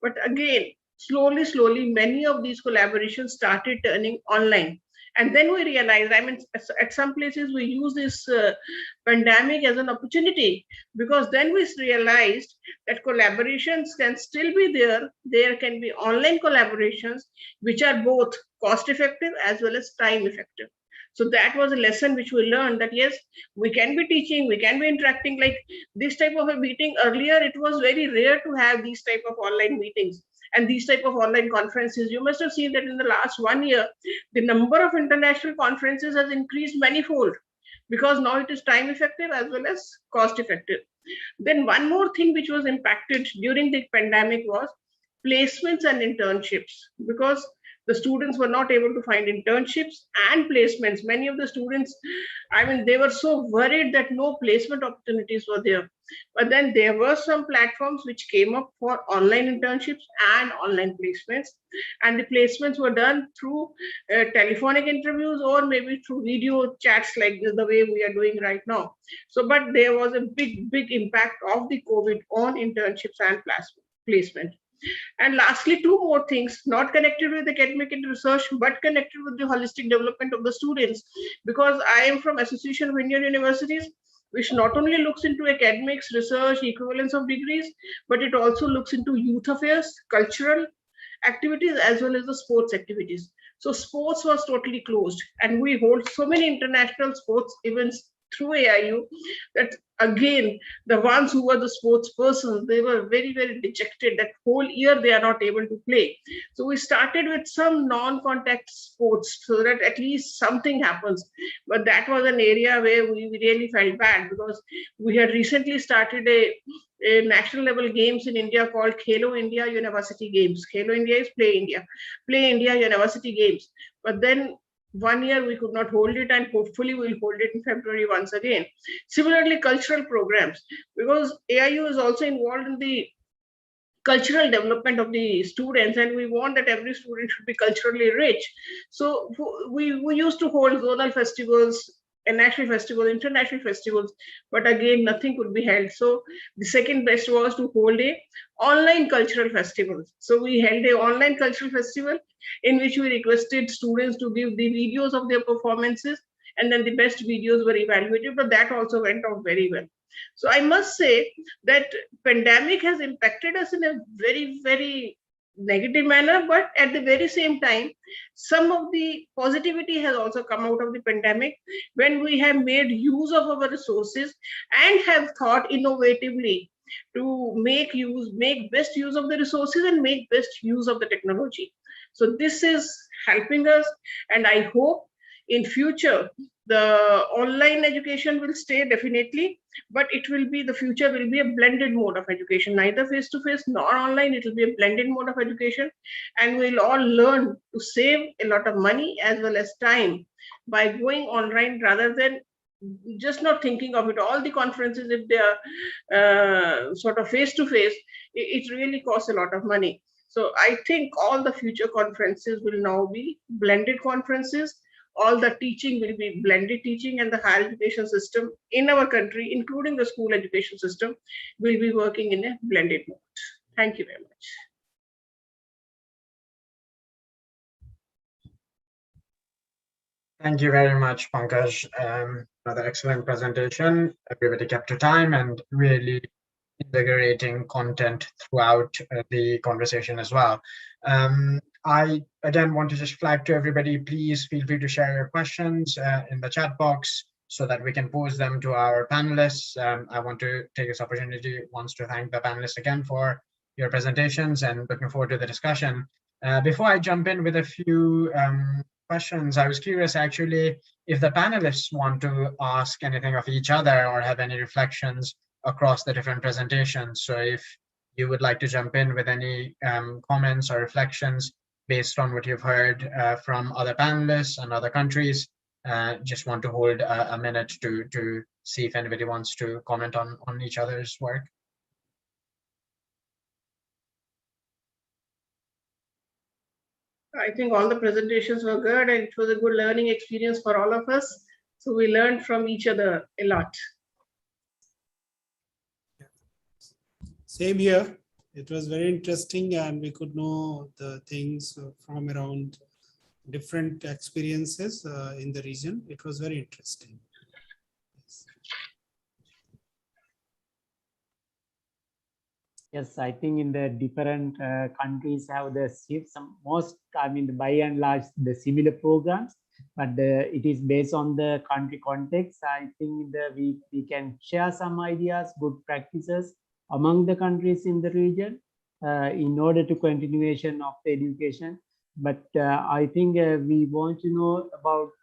But again, slowly, many of these collaborations started turning online. And then we realized, I mean, at some places we use this pandemic as an opportunity, because then we realized that collaborations can still be there. There can be online collaborations, which are both cost effective as well as time effective. So that was a lesson which we learned, that yes, we can be teaching, we can be interacting. Like this type of a meeting earlier, it was very rare to have these type of online meetings and these type of online conferences. You must have seen that in the last 1 year, the number of international conferences has increased manifold, because now it is time effective as well as cost effective. Then one more thing which was impacted during the pandemic was placements and internships, because the students were not able to find internships and placements. Many of the students, I mean, they were so worried that no placement opportunities were there. But then there were some platforms which came up for online internships and online placements. And the placements were done through telephonic interviews or maybe through video chats like the way we are doing right now. So, but there was a big impact of the COVID on internships and placement. And lastly, two more things, not connected with academic and research, but connected with the holistic development of the students. Because I am from Association of Indian Universities, which not only looks into academics, research, equivalence of degrees, but it also looks into youth affairs, cultural activities, as well as the sports activities. So sports was totally closed, and we hold so many international sports events through AIU that again, the ones who were the sports persons, they were very, very dejected that whole year they are not able to play. So we started with some non-contact sports so that at least something happens. But that was an area where we really felt bad because we had recently started a national level games in India called Khelo India University Games. Khelo India is Play India. Play India University Games. But then 1 year we could not hold it, and hopefully we'll hold it in February once again. Similarly, cultural programs, because AIU is also involved in the cultural development of the students, and we want that every student should be culturally rich. So we used to hold zonal festivals and national festivals, international festivals, but again, nothing could be held. So the second best was to hold a online cultural festival. So we held a online cultural festival in which we requested students to give the videos of their performances, and then the best videos were evaluated, but that also went off very well. So I must say that pandemic has impacted us in a very, very negative manner, but at the very same time, some of the positivity has also come out of the pandemic when we have made use of our resources and have thought innovatively to make best use of the resources and make best use of the technology. So this is helping us, and I hope in future the online education will stay definitely, but the future will be a blended mode of education, neither face to face nor online. It will be a blended mode of education, and we'll all learn to save a lot of money as well as time by going online rather than just not thinking of it. All the conferences, if they are sort of face to face, it really costs a lot of money. So I think all the future conferences will now be blended conferences. All the teaching will be blended teaching, and the higher education system in our country, including the school education system, will be working in a blended mode. Thank you very much. Thank you very much, Pankaj. Another excellent presentation. Everybody kept to time and really invigorating content throughout the conversation as well. I again want to just flag to everybody, please feel free to share your questions in the chat box so that we can pose them to our panelists. I want to take this opportunity once to thank the panelists again for your presentations and looking forward to the discussion. Before I jump in with a few questions, I was curious actually if the panelists want to ask anything of each other or have any reflections across the different presentations. So if you would like to jump in with any comments or reflections based on what you've heard from other panelists and other countries, just want to hold a minute to see if anybody wants to comment on each other's work. I think all the presentations were good, and it was a good learning experience for all of us. So we learned from each other a lot. Same here. It was very interesting, and we could know the things from around different experiences in the region. It was very interesting. Yes, I think in the different countries have the by and large, the similar programs, but it is based on the country context. I think we can share some ideas, good practices among the countries in the region in order to continuation of the education. But I think we want to know about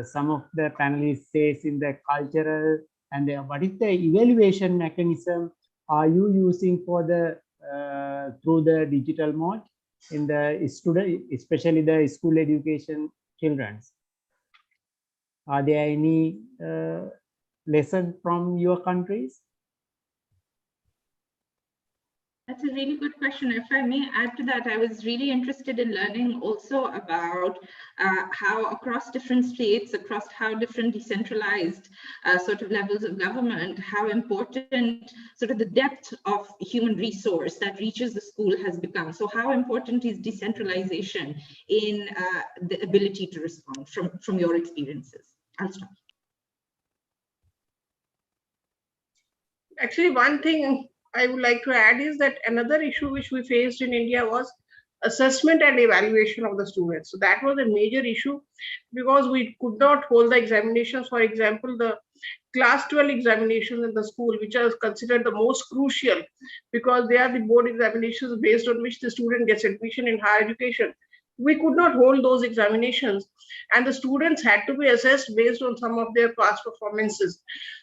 some of the panelists says in the cultural and what is the evaluation mechanism are you using for the through the digital mode in the student, especially the school education children's? Are there any lessons from your countries? That's a really good question. If I may add to that, I was really interested in learning also about how across different states, across how different decentralized sort of levels of government, how important sort of the depth of human resource that reaches the school has become. So how important is decentralization in the ability to respond from your experiences? I'll stop. Actually, one thing I would like to add is that another issue which we faced in India was assessment and evaluation of the students. So that was a major issue because we could not hold the examinations. For example, the class 12 examinations in the school, which are considered the most crucial because they are the board examinations based on which the student gets admission in higher education. We could not hold those examinations, and the students had to be assessed based on some of their past performances.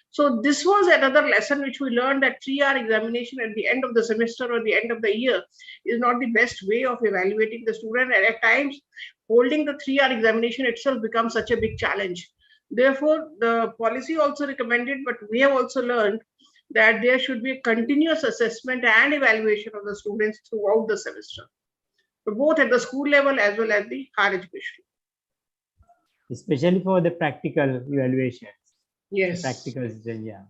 So this was another lesson which we learned, that 3-hour examination at the end of the semester or the end of the year is not the best way of evaluating the student. And at times, holding the 3-hour examination itself becomes such a big challenge. Therefore, the policy also recommended, but we have also learned that there should be a continuous assessment and evaluation of the students throughout the semester, both at the school level as well as the higher education. Especially for the practical evaluations. Yes. Practical, yeah.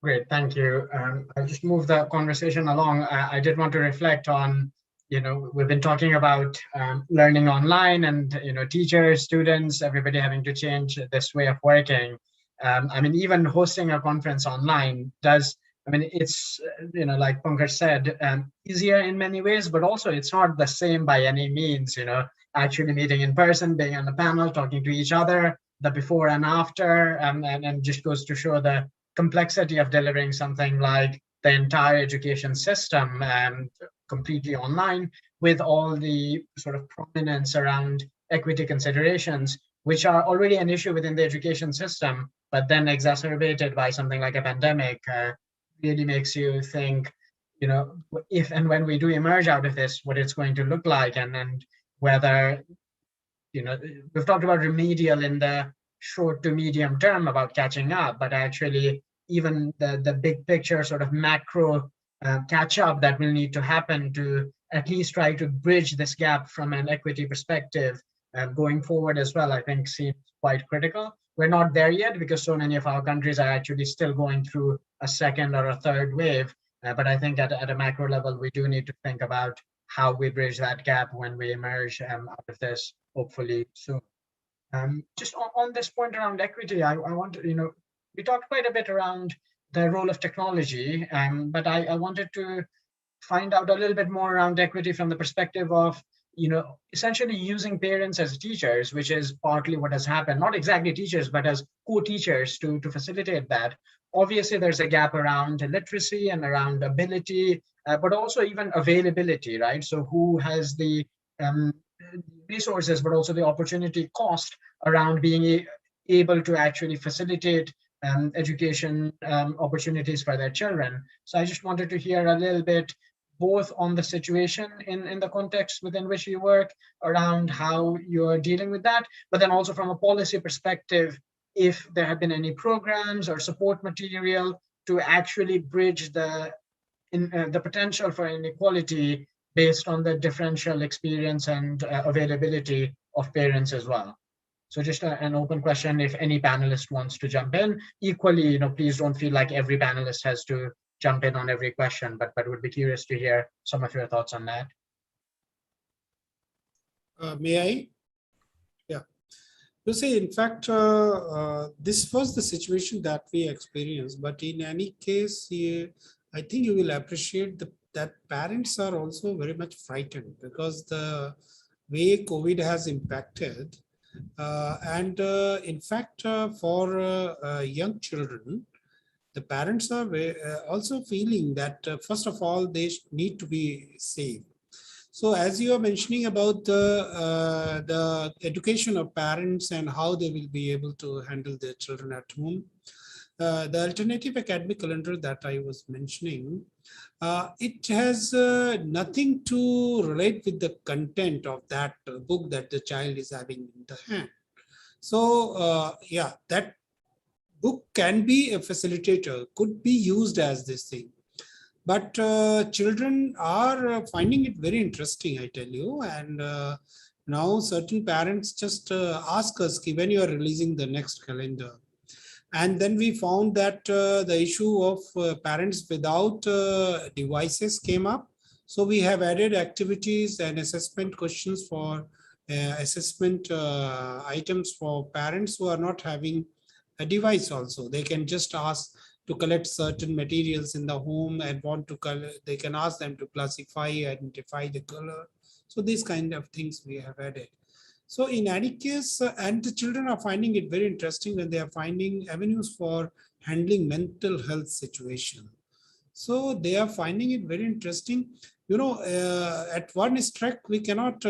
Great, thank you. I'll just move the conversation along. I did want to reflect on, we've been talking about learning online and, teachers, students, everybody having to change this way of working. I mean, even hosting a conference online does, it's, like Pankaj said, easier in many ways, but also it's not the same by any means, actually meeting in person, being on the panel, talking to each other, the before and after, and just goes to show the complexity of delivering something like the entire education system completely online with all the sort of prominence around equity considerations, which are already an issue within the education system, but then exacerbated by something like a pandemic, really makes you think, if and when we do emerge out of this, what it's going to look like, and whether, we've talked about remedial in the short to medium term about catching up, but actually even the big picture sort of macro catch up that will need to happen to at least try to bridge this gap from an equity perspective going forward as well, I think seems quite critical. We're not there yet because so many of our countries are actually still going through a second or a third wave. But I think at a macro level, we do need to think about how we bridge that gap when we emerge out of this, hopefully soon. Just on this point around equity, I want to, we talked quite a bit around the role of technology, but I wanted to find out a little bit more around equity from the perspective of, essentially using parents as teachers, which is partly what has happened, not exactly teachers, but as co-teachers to facilitate that. Obviously, there's a gap around literacy and around ability, but also even availability, right? So who has the resources, but also the opportunity cost around being able to actually facilitate education opportunities for their children. So I just wanted to hear a little bit both on the situation in the context within which you work, around how you're dealing with that, but then also from a policy perspective, if there have been any programs or support material to actually bridge the potential for inequality based on the differential experience and availability of parents as well. So just an open question if any panelist wants to jump in. Equally, please don't feel like every panelist has to jump in on every question, but would be curious to hear some of your thoughts on that. May I? Yeah. You see, in fact, this was the situation that we experienced, but in any case, I think you will appreciate that parents are also very much frightened because the way COVID has impacted, and in fact, for young children, the parents are also feeling that, first of all, they need to be safe. So as you are mentioning about the education of parents and how they will be able to handle their children at home, the alternative academic calendar that I was mentioning, it has nothing to relate with the content of that book that the child is having in the hand. So yeah, that book can be a facilitator, could be used as this thing. But children are finding it very interesting, I tell you. And now certain parents just ask us when you are releasing the next calendar. And then we found that the issue of parents without devices came up. So we have added activities and assessment questions for assessment items for parents who are not having a device also. They can just ask to collect certain materials in the home and want to color, they can ask them to classify, identify the color. So these kind of things we have added. So in any case, and the children are finding it very interesting when they are finding avenues for handling mental health situation. So they are finding it very interesting. You know, at one stroke, we cannot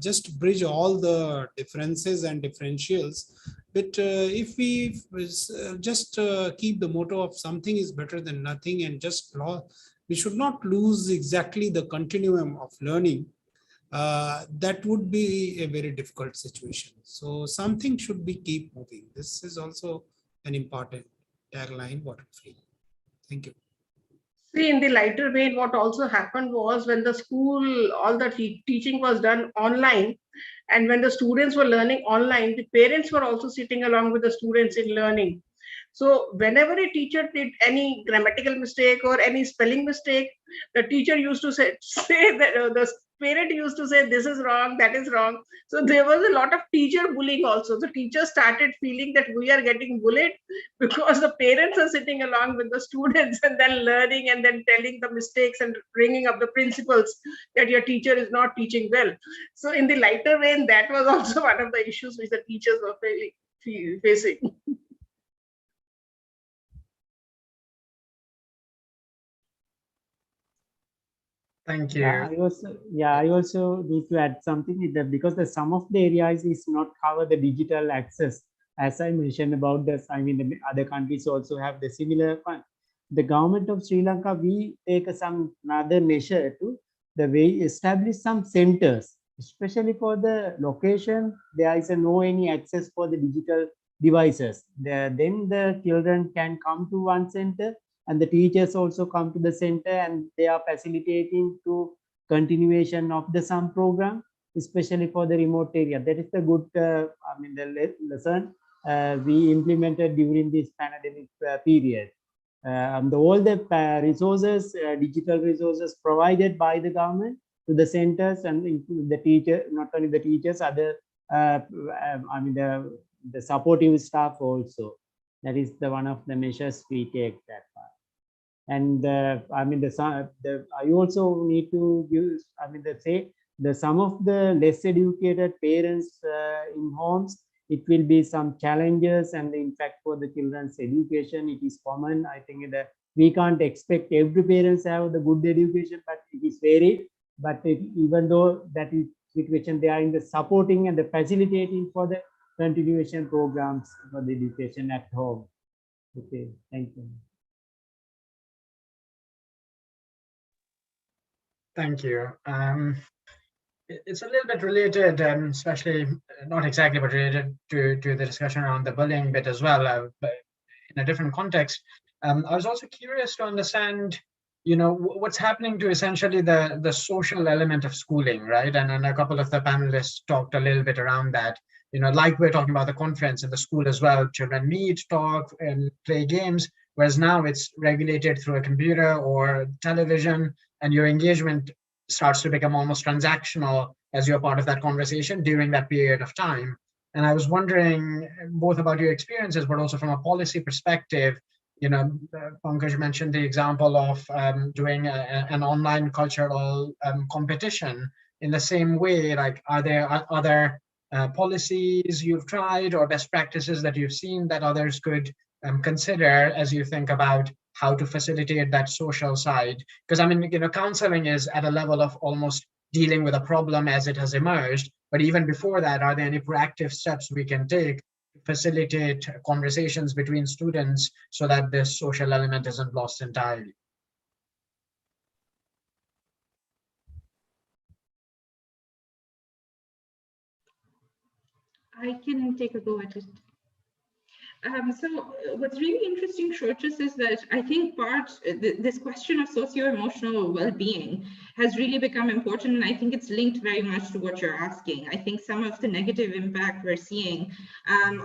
just bridge all the differences and differentials. But if we just keep the motto of something is better than nothing and just we should not lose exactly the continuum of learning. That would be a very difficult situation. So something should be keep moving. This is also an important tagline, what I feel. Thank you. See, in the lighter vein, what also happened was when the school, all the teaching was done online, and when the students were learning online, the parents were also sitting along with the students in learning. So whenever a teacher did any grammatical mistake or any spelling mistake, the teacher used to say that the parent used to say, this is wrong, that is wrong. So there was a lot of teacher bullying also. The teachers started feeling that we are getting bullied because the parents are sitting along with the students and then learning and then telling the mistakes and bringing up the principles that your teacher is not teaching well. So in the lighter vein, that was also one of the issues which the teachers were facing. Thank you. I also need to add something with that, because the some of the areas is not cover the digital access. As I mentioned about this, I mean, the other countries also have the similar fund. The government of Sri Lanka, we take some other measure to the way establish some centers, especially for the location. There is no any access for the digital devices. Then the children can come to one center, and the teachers also come to the center, and they are facilitating to continuation of the some program, especially for the remote area. That is the good, I mean, the lesson we implemented during this pandemic period. All the resources, digital resources provided by the government to the centers, and include the teacher, not only the teachers, other, I mean, the supportive staff also. That is the one of the measures we take that part. And I mean, I also need to use, I mean, some of the less educated parents in homes, it will be some challenges, and in fact for the children's education, it is common. I think that we can't expect every parents have the good education, but it is varied. But even though that is situation, they are in the supporting and the facilitating for the continuation programs for the education at home. Okay, thank you. Thank you. It's a little bit related, especially not exactly, but related to the discussion around the bullying bit as well, but in a different context. I was also curious to understand, you know, what's happening to essentially the social element of schooling, right? And a couple of the panelists talked a little bit around that. You know, like we're talking about the conference in the school as well. Children meet, talk, and play games, whereas now it's regulated through a computer or television, and your engagement starts to become almost transactional as you're part of that conversation during that period of time. And I was wondering both about your experiences, but also from a policy perspective. You know, Pankaj mentioned the example of doing an online cultural competition. In the same way, like, are there other policies you've tried or best practices that you've seen that others could consider as you think about how to facilitate that social side? Because I mean, you know, counseling is at a level of almost dealing with a problem as it has emerged. But even before that, are there any proactive steps we can take to facilitate conversations between students so that this social element isn't lost entirely? I can take a go at it. So what's really interesting, Shrochis, is that I think this question of socio-emotional well-being has really become important, and I think it's linked very much to what you're asking. I think some of the negative impact we're seeing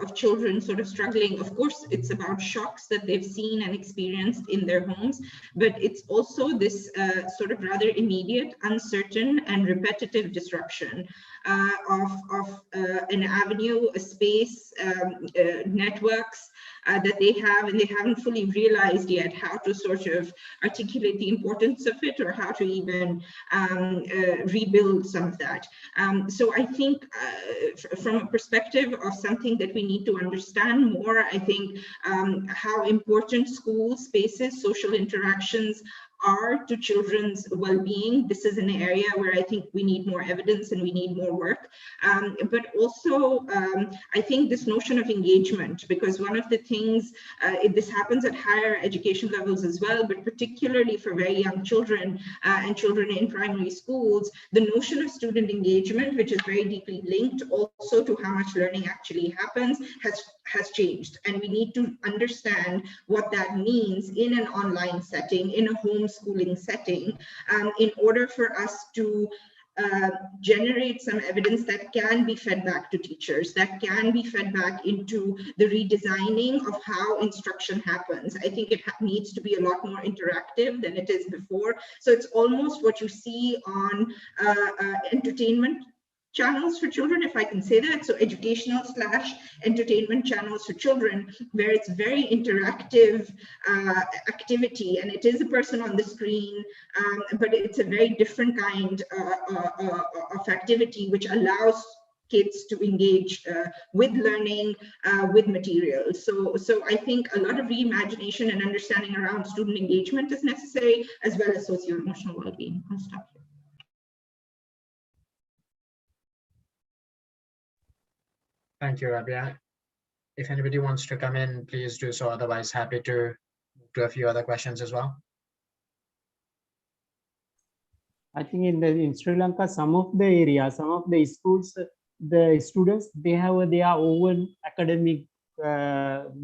of children sort of struggling, of course, it's about shocks that they've seen and experienced in their homes, but it's also this sort of rather immediate, uncertain, and repetitive disruption of an avenue, a space, networks, that they have, and they haven't fully realized yet how to sort of articulate the importance of it, or how to even rebuild some of that. So I think from a perspective of something that we need to understand more, I think how important school spaces, social interactions are to children's well-being. This is an area where I think we need more evidence and we need more work. But also, I think this notion of engagement, because one of the things, this happens at higher education levels as well, but particularly for very young children and children in primary schools, the notion of student engagement, which is very deeply linked also to how much learning actually happens, has changed. And we need to understand what that means in an online setting, in a homeschooling setting, in order for us to generate some evidence that can be fed back to teachers, that can be fed back into the redesigning of how instruction happens. I think it needs to be a lot more interactive than it is before. So it's almost what you see on entertainment channels for children, if I can say that. So educational / entertainment channels for children, where it's very interactive activity, and it is a person on the screen, but it's a very different kind of activity which allows kids to engage with learning, with material. So I think a lot of reimagination and understanding around student engagement is necessary, as well as socio-emotional well-being. I'll stop here. Thank you, Rabea. If anybody wants to come in, please do so. Otherwise, happy to move to a few other questions as well. I think in Sri Lanka, some of the areas, some of the schools, the students, they have their own academic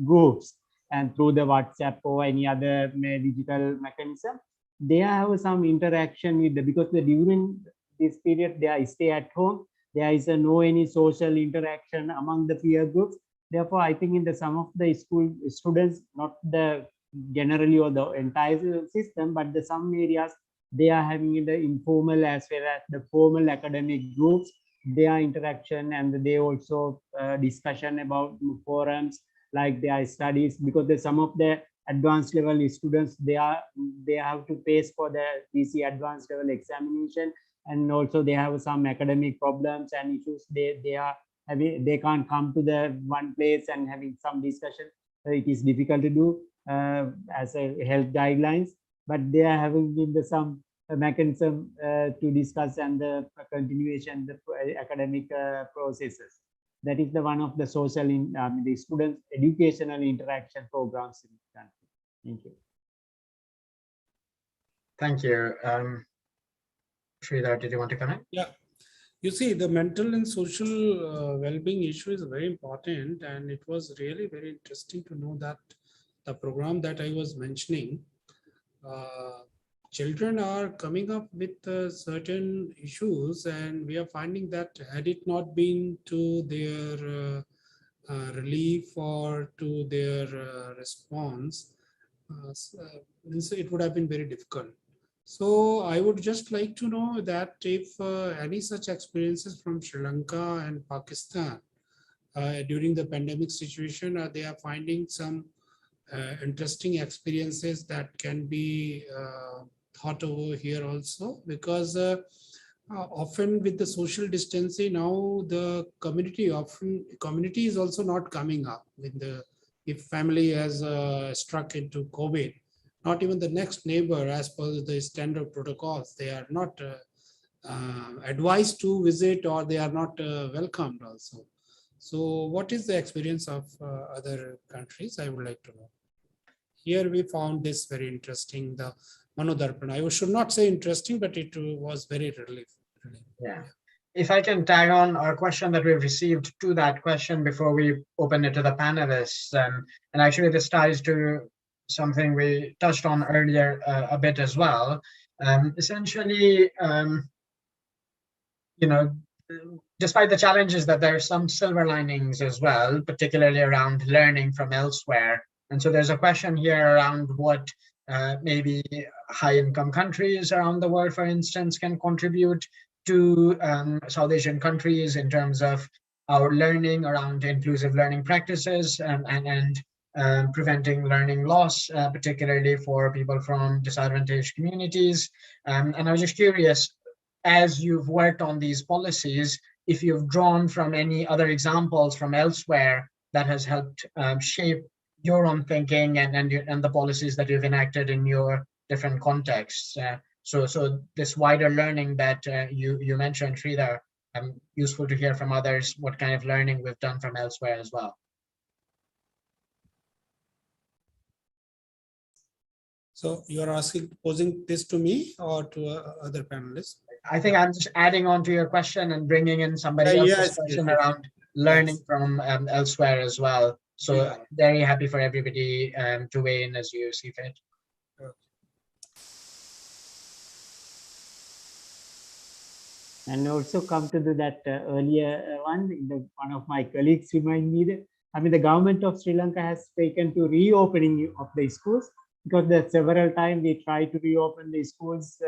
groups, and through the WhatsApp or any other digital mechanism, they have some interaction with because during this period they stay at home. There is no any social interaction among the peer groups. Therefore, I think in some of the school students, not the generally or the entire system, but some areas, they are having the informal as well as the formal academic groups, their interaction, and they also discussion about forums like their studies, because some of the advanced level students, they have to face for the PC advanced level examination, and also they have some academic problems and issues. They can't come to the one place and having some discussion. It is difficult to do as a health guidelines, but they are having some mechanism to discuss and the continuation the academic processes. That is the one of the social the students educational interaction programs in the country. Thank you. Thank you. Sridhar, did you want to comment? Yeah. You see, the mental and social well-being issue is very important, and it was really very interesting to know that the program that I was mentioning, children are coming up with certain issues, and we are finding that had it not been to their relief or to their response, it would have been very difficult. So I would just like to know that if any such experiences from Sri Lanka and Pakistan during the pandemic situation, they are finding some interesting experiences that can be thought over here also, because often with the social distancing now, the community is also not coming up with if family has struck into COVID. Not even the next neighbor, as per the standard protocols, they are not advised to visit, or they are not welcomed also. So what is the experience of other countries? I would like to know. Here we found this very interesting, the Manodarpana. I should not say interesting, but it was very relief. Yeah. If I can tag on a question that we've received to that question before we open it to the panelists, and actually this ties to something we touched on earlier a bit as well. Essentially, despite the challenges, that there are some silver linings as well, particularly around learning from elsewhere. And so there's a question here around what maybe high-income countries around the world, for instance, can contribute to South Asian countries in terms of our learning around inclusive learning practices and preventing learning loss, particularly for people from disadvantaged communities. And I was just curious, as you've worked on these policies, if you've drawn from any other examples from elsewhere that has helped shape your own thinking and the policies that you've enacted in your different contexts. So this wider learning that you mentioned, Sridhar, useful to hear from others what kind of learning we've done from elsewhere as well. So you are posing this to me or to other panelists? I think I'm just adding on to your question and bringing in somebody else's question around learning from elsewhere as well. So very happy for everybody to weigh in as you see fit. And also come to that earlier one, one of my colleagues remind me that, I mean, the government of Sri Lanka has taken to reopening of the schools, because there several times they try to reopen the schools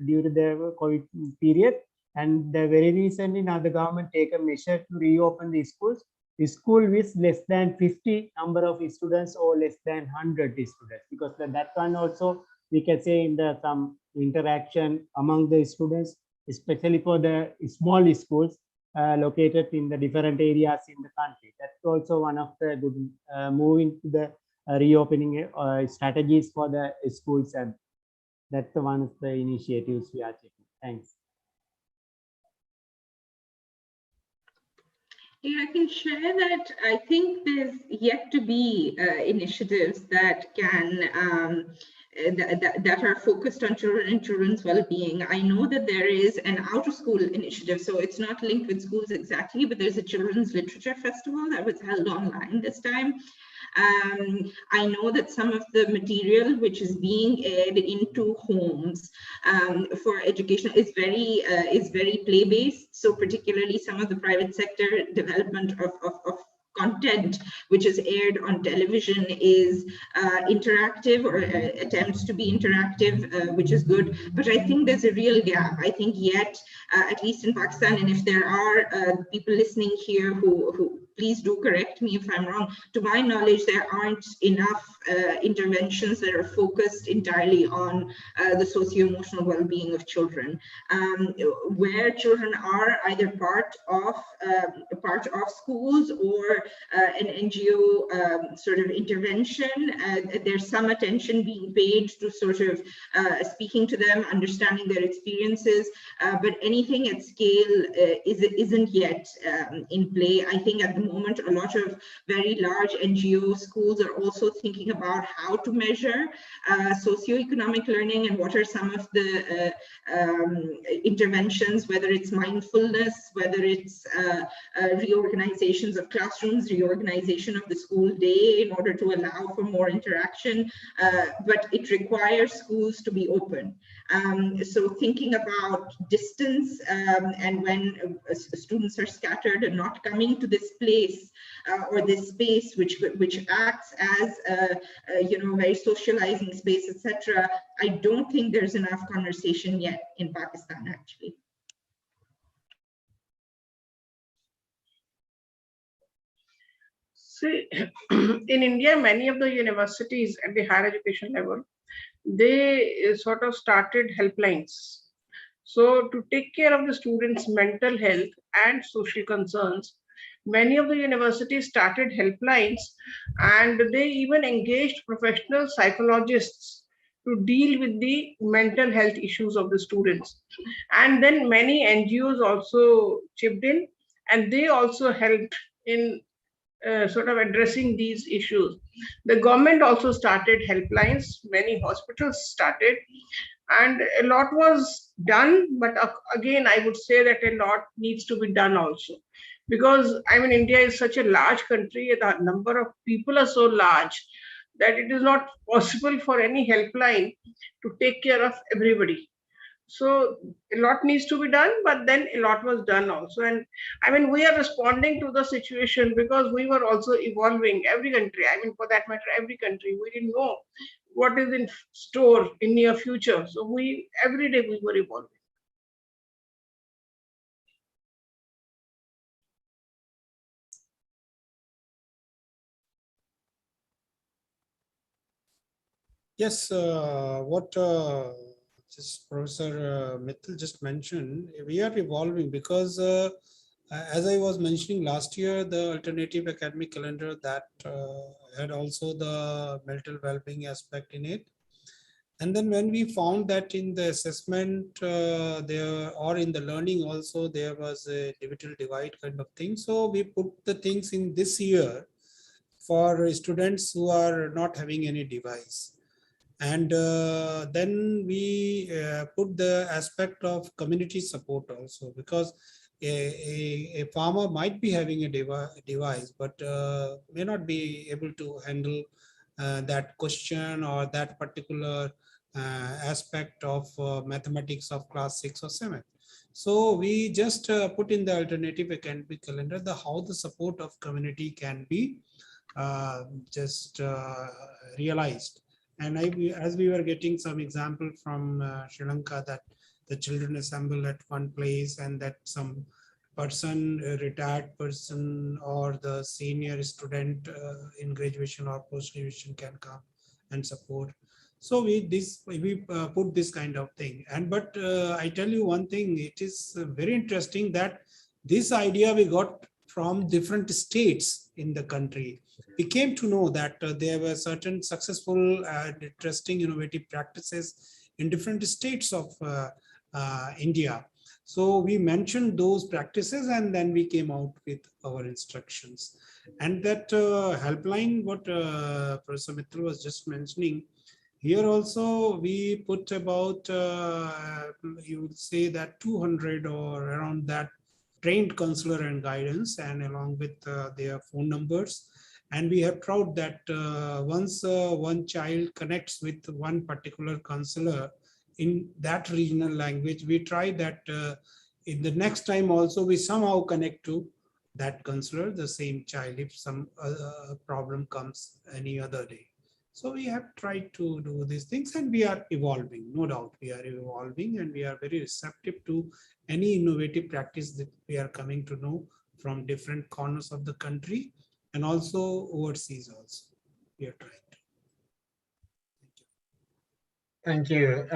during the COVID period. And very recently now the government take a measure to reopen the schools. The school with less than 50 number of students or less than 100 students, because that one also we can say in the some interaction among the students, especially for the small schools located in the different areas in the country. That's also one of the good moving to the reopening strategies for the schools, and that's the one of the initiatives we are taking. Thanks. Yeah, I can share that. I think there's yet to be initiatives that can that are focused on children and children's well-being. I know that there is an out-of-school initiative, so it's not linked with schools exactly, but there's a children's literature festival that was held online this time. I know that some of the material which is being aired into homes for education is very play-based. So particularly some of the private sector development of content which is aired on television is interactive or attempts to be interactive, which is good. But I think there's a real gap. I think yet, at least in Pakistan, and if there are people listening here who please do correct me if I'm wrong, to my knowledge, there aren't enough interventions that are focused entirely on the socio-emotional well-being of children, where children are either part of schools or an NGO sort of intervention. There's some attention being paid to sort of speaking to them, understanding their experiences, but anything at scale isn't yet in play. I think at the moment, a lot of very large NGO schools are also thinking about how to measure socioeconomic learning and what are some of the interventions, whether it's mindfulness, whether it's reorganizations of classrooms, reorganization of the school day in order to allow for more interaction, but it requires schools to be open. So thinking about distance and when students are scattered and not coming to this place or this space which acts as very socializing space, etc. I don't think there's enough conversation yet in Pakistan actually. See, in India, many of the universities at the higher education level, they sort of started helplines. So to take care of the students' mental health and social concerns, many of the universities started helplines, and they even engaged professional psychologists to deal with the mental health issues of the students. And then many NGOs also chipped in, and they also helped in sort of addressing these issues. The government also started helplines, many hospitals started, and a lot was done, but again, I would say that a lot needs to be done also. Because I mean, India is such a large country, the number of people are so large that it is not possible for any helpline to take care of everybody. So a lot needs to be done, but then a lot was done also. And I mean, we are responding to the situation because we were also evolving. Every country, I mean, for that matter, every country, we didn't know what is in store in near future. So every day we were evolving. Yes, what just Professor Mittal just mentioned, we are evolving because as I was mentioning last year, the alternative academic calendar that had also the mental well-being aspect in it. And then when we found that in the assessment there or in the learning also, there was a digital divide kind of thing. So we put the things in this year for students who are not having any device. And then we put the aspect of community support also, because a farmer might be having a device, but may not be able to handle that question or that particular aspect of mathematics of class 6 or 7. So we just put in the alternative academic calendar the how the support of community can be just realized. And as we were getting some example from Sri Lanka, that the children assemble at one place and that some person, a retired person or the senior student in graduation or post-graduation can come and support. So we put this kind of thing. And but I tell you one thing, it is very interesting that this idea we got from different states in the country. We came to know that there were certain successful and interesting innovative practices in different states of India. So we mentioned those practices and then we came out with our instructions. And that helpline, what Professor Mittal was just mentioning, here also we put about, you would say that 200 or around that trained counselor and guidance, and along with their phone numbers. And we have tried that once one child connects with one particular counselor in that regional language, we try that in the next time also we somehow connect to that counselor, the same child, if some problem comes any other day. So we have tried to do these things and we are evolving, no doubt we are evolving, and we are very receptive to any innovative practice that we are coming to know from different corners of the country and also overseas also. We are trying to. Thank you.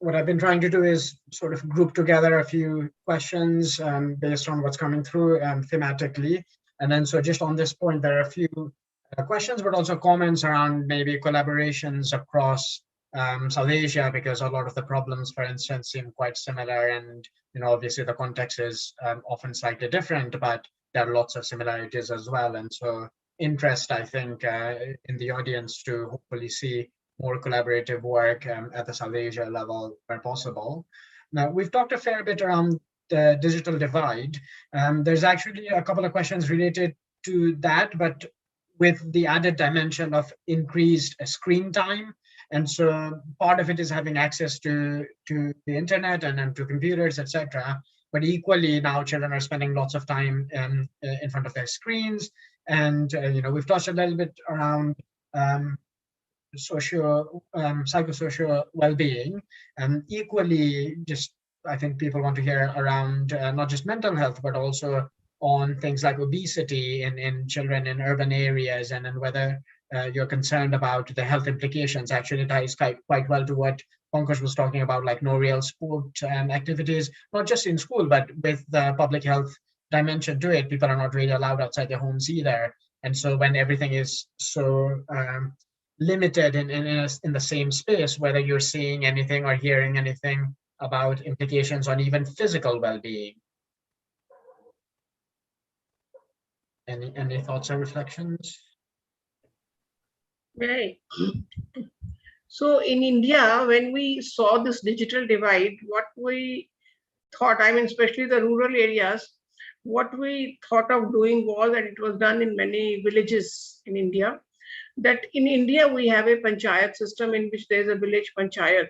What I've been trying to do is sort of group together a few questions based on what's coming through thematically. And then so just on this point, there are a few questions, but also comments around maybe collaborations across South Asia, because a lot of the problems, for instance, seem quite similar. And, obviously the context is often slightly different, but there are lots of similarities as well. And so interest, I think, in the audience to hopefully see more collaborative work at the South Asia level where possible. Now, we've talked a fair bit around the digital divide. There's actually a couple of questions related to that, but with the added dimension of increased screen time. And so part of it is having access to the internet and to computers, etc. But equally now children are spending lots of time in front of their screens. And, we've touched a little bit around psychosocial well-being, and equally just I think people want to hear around not just mental health but also on things like obesity in children in urban areas, and then whether you're concerned about the health implications. Actually ties quite well to what Pankaj was talking about, like no real sport activities, not just in school but with the public health dimension to it. People are not really allowed outside their homes either, and so when everything is so limited in the same space, whether you're seeing anything or hearing anything about implications on even physical well-being. Any thoughts or reflections? Right. So in India, when we saw this digital divide, what we thought, especially the rural areas, what we thought of doing was, and it was done in many villages in India, that in India we have a panchayat system in which there is a village panchayat,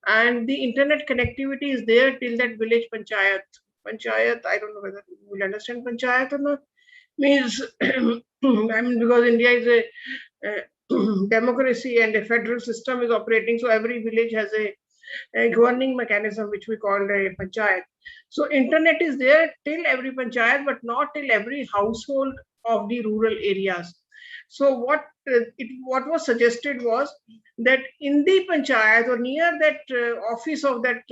and the internet connectivity is there till that village panchayat. Panchayat, I don't know whether you will understand panchayat or not. Means, because India is a democracy and a federal system is operating, so every village has a governing mechanism which we call a panchayat. So internet is there till every panchayat, but not till every household of the rural areas. So what was suggested was that in the panchayat or near that office of that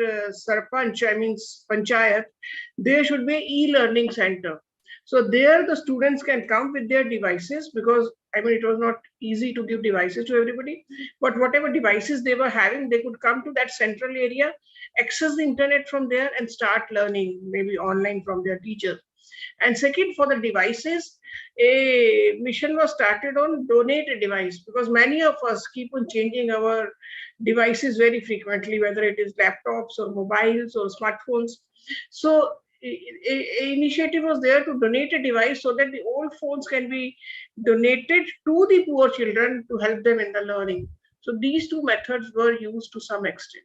sarpanch, I mean panchayat, there should be an e-learning center. So there the students can come with their devices, because I mean, it was not easy to give devices to everybody, but whatever devices they were having, they could come to that central area, access the internet from there and start learning maybe online from their teachers. And second, for the devices, a mission was started on donate a device, because many of us keep on changing our devices very frequently, whether it is laptops or mobiles or smartphones. So a initiative was there to donate a device so that the old phones can be donated to the poor children to help them in the learning. So these two methods were used to some extent.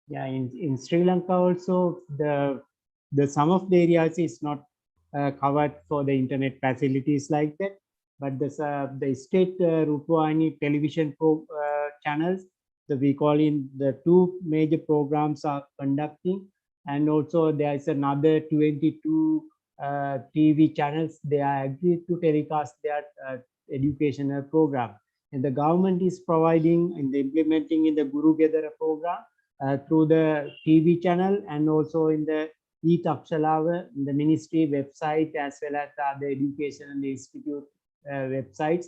Yeah, in Sri Lanka also, the some of the areas is not covered for the internet facilities like that, but the state Rupavahini television channels, we call in the two major programs are conducting, and also there is another 22 TV channels. They are agreed to telecast their educational program, and the government is providing and implementing in the Guru Gedara program through the TV channel, and also in the e-Takshalawa, the ministry website, as well as the other education and institute websites.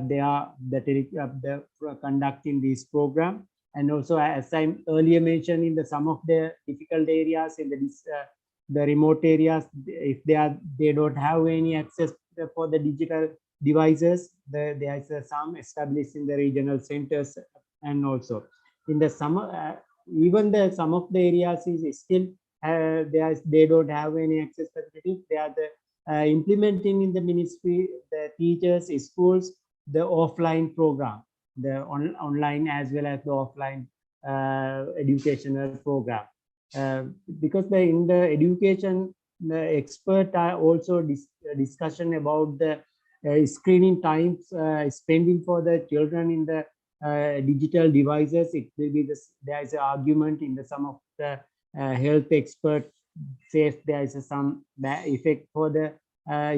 They are conducting this program. And also, as I earlier mentioned, in some of the difficult areas, in the remote areas, if they don't have any access for the digital devices, there is some established in the regional centers. And also in the summer, even some of the areas is still they don't have any access facilities. They are implementing in the ministry, the teachers, schools, the offline program, the online as well as the offline educational program. Because in the education, the expert are also discussion about the screening times spending for the children in the digital devices. It will be there is an argument in some of the health expert says there is some effect for the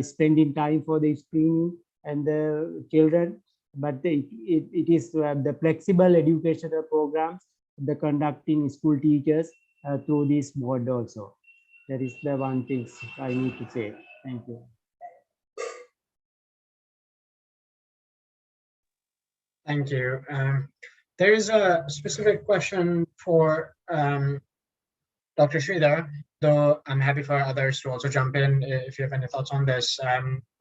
spending time for the screening and the children, but it is the flexible educational programs, the conducting school teachers through this board also. That is the one thing I need to say. Thank you. Thank you. There is a specific question for Dr. Sridhar, though I'm happy for others to also jump in if you have any thoughts on this,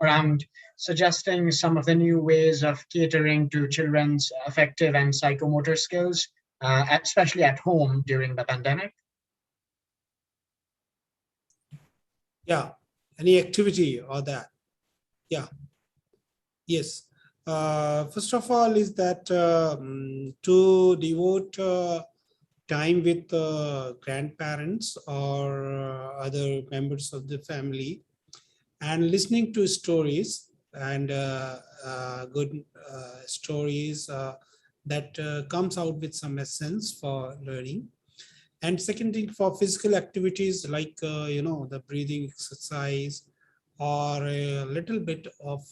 around suggesting some of the new ways of catering to children's affective and psychomotor skills, especially at home during the pandemic. Yeah, any activity or that? Yeah, yes. First of all is that to devote time with grandparents or other members of the family and listening to stories and good stories that comes out with some essence for learning. And second thing, for physical activities like, the breathing exercise or a little bit of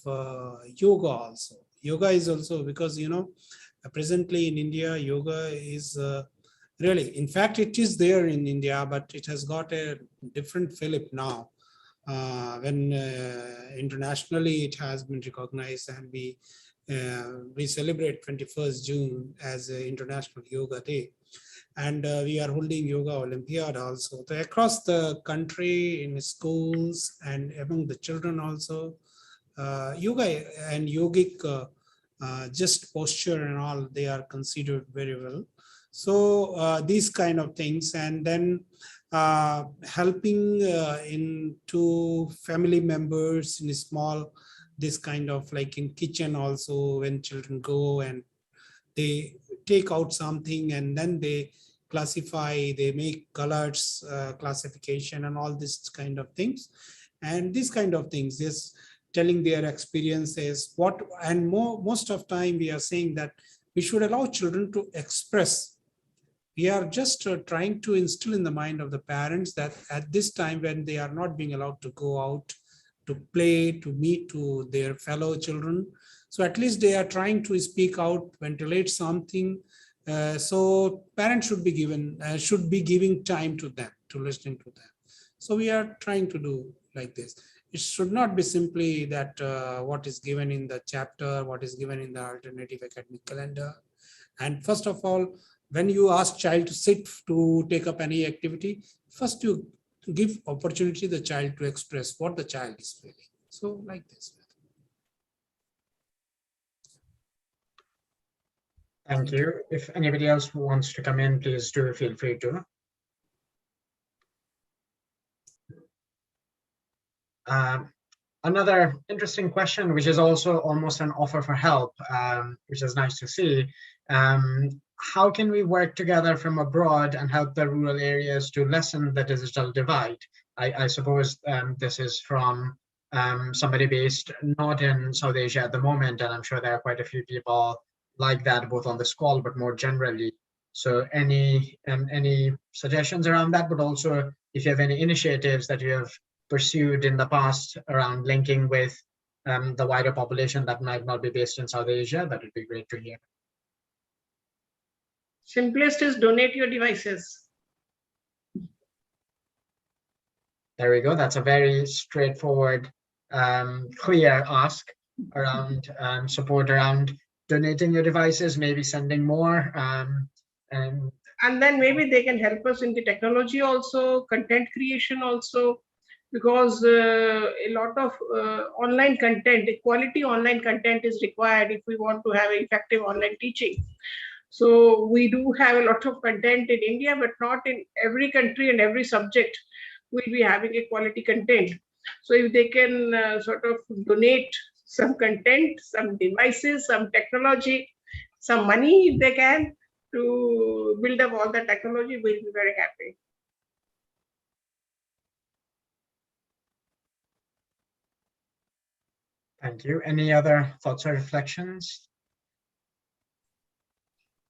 yoga also. Yoga is also because, presently in India, yoga is really, in fact, it is there in India, but it has got a different fillip now. When internationally it has been recognized, and we celebrate 21st June as International Yoga Day. And we are holding Yoga Olympiad also. So across the country, in schools and among the children also, yoga and yogic just posture and all, they are considered very well. So these kind of things, and then helping into family members in small, this kind of like in kitchen also, when children go and they take out something and then they classify, they make colors classification and all this kind of things. And these kind of things, just telling their experiences, and most of time we are saying that we should allow children to express. We are just trying to instill in the mind of the parents that at this time when they are not being allowed to go out, to play, to meet to their fellow children. So at least they are trying to speak out, ventilate something. So parents should be giving time to them, to listening to them. So we are trying to do like this. It should not be simply that what is given in the chapter, what is given in the alternative academic calendar. And first of all, when you ask child to sit to take up any activity, first you give opportunity to the child to express what the child is feeling. So like this. Thank you. If anybody else wants to come in, please do feel free to. Another interesting question, which is also almost an offer for help, which is nice to see. How can we work together from abroad and help the rural areas to lessen the digital divide? I suppose this is from somebody based not in South Asia at the moment, and I'm sure there are quite a few people like that, both on this call, but more generally. So any suggestions around that, but also if you have any initiatives that you have pursued in the past around linking with the wider population that might not be based in South Asia, that would be great to hear. Simplest is donate your devices. There we go. That's a very straightforward, clear ask around support around donating your devices, maybe sending more. And then maybe they can help us in the technology also, content creation also, because a lot of online content, quality online content is required if we want to have effective online teaching. So we do have a lot of content in India, but not in every country and every subject will be having a quality content. So if they can sort of donate some content, some devices, some technology, some money, if they can, to build up all the technology, we'll be very happy. Thank you. Any other thoughts or reflections?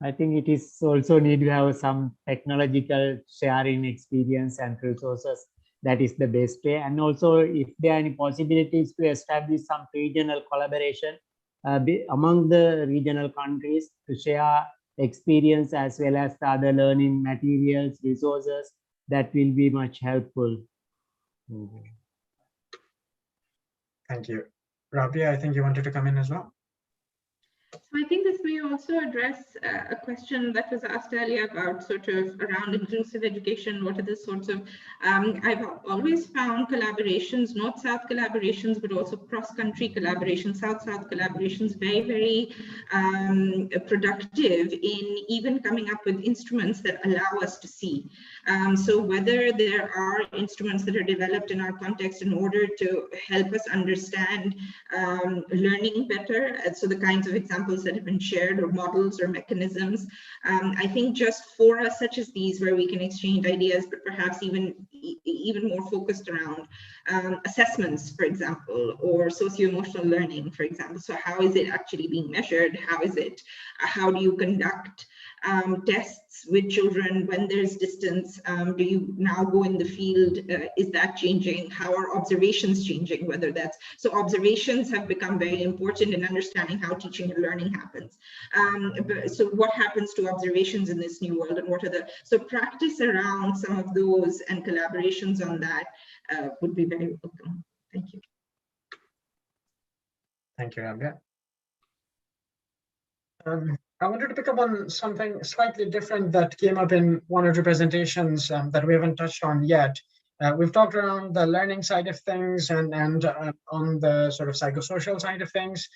I think it is also need to have some technological sharing experience and resources. That is the best way. And also, if there are any possibilities to establish some regional collaboration among the regional countries to share experience as well as the other learning materials, resources, that will be much helpful. Thank you. Rabea, I think you wanted to come in as well. So I think this may also address a question that was asked earlier about sort of around inclusive education. What are the sorts of, I've always found collaborations, North-South collaborations, but also cross-country collaborations, South-South collaborations, very, very productive in even coming up with instruments that allow us to see. So whether there are instruments that are developed in our context in order to help us understand learning better, so the kinds of examples that have been shared, or models or mechanisms. I think just forums such as these, where we can exchange ideas, but perhaps even more focused around assessments, for example, or socio-emotional learning, for example. So how is it actually being measured? How do you conduct tests with children when there's distance? Do you now go in the field? Is that changing? How are observations changing? Whether that's, so observations have become very important in understanding how teaching and learning happens. So what happens to observations in this new world, and what are the, so practice around some of those and collaborations on that would be very welcome. Thank you. Thank you, Rabea. I wanted to pick up on something slightly different that came up in one or two presentations that we haven't touched on yet. We've talked around the learning side of things and on the sort of psychosocial side of things.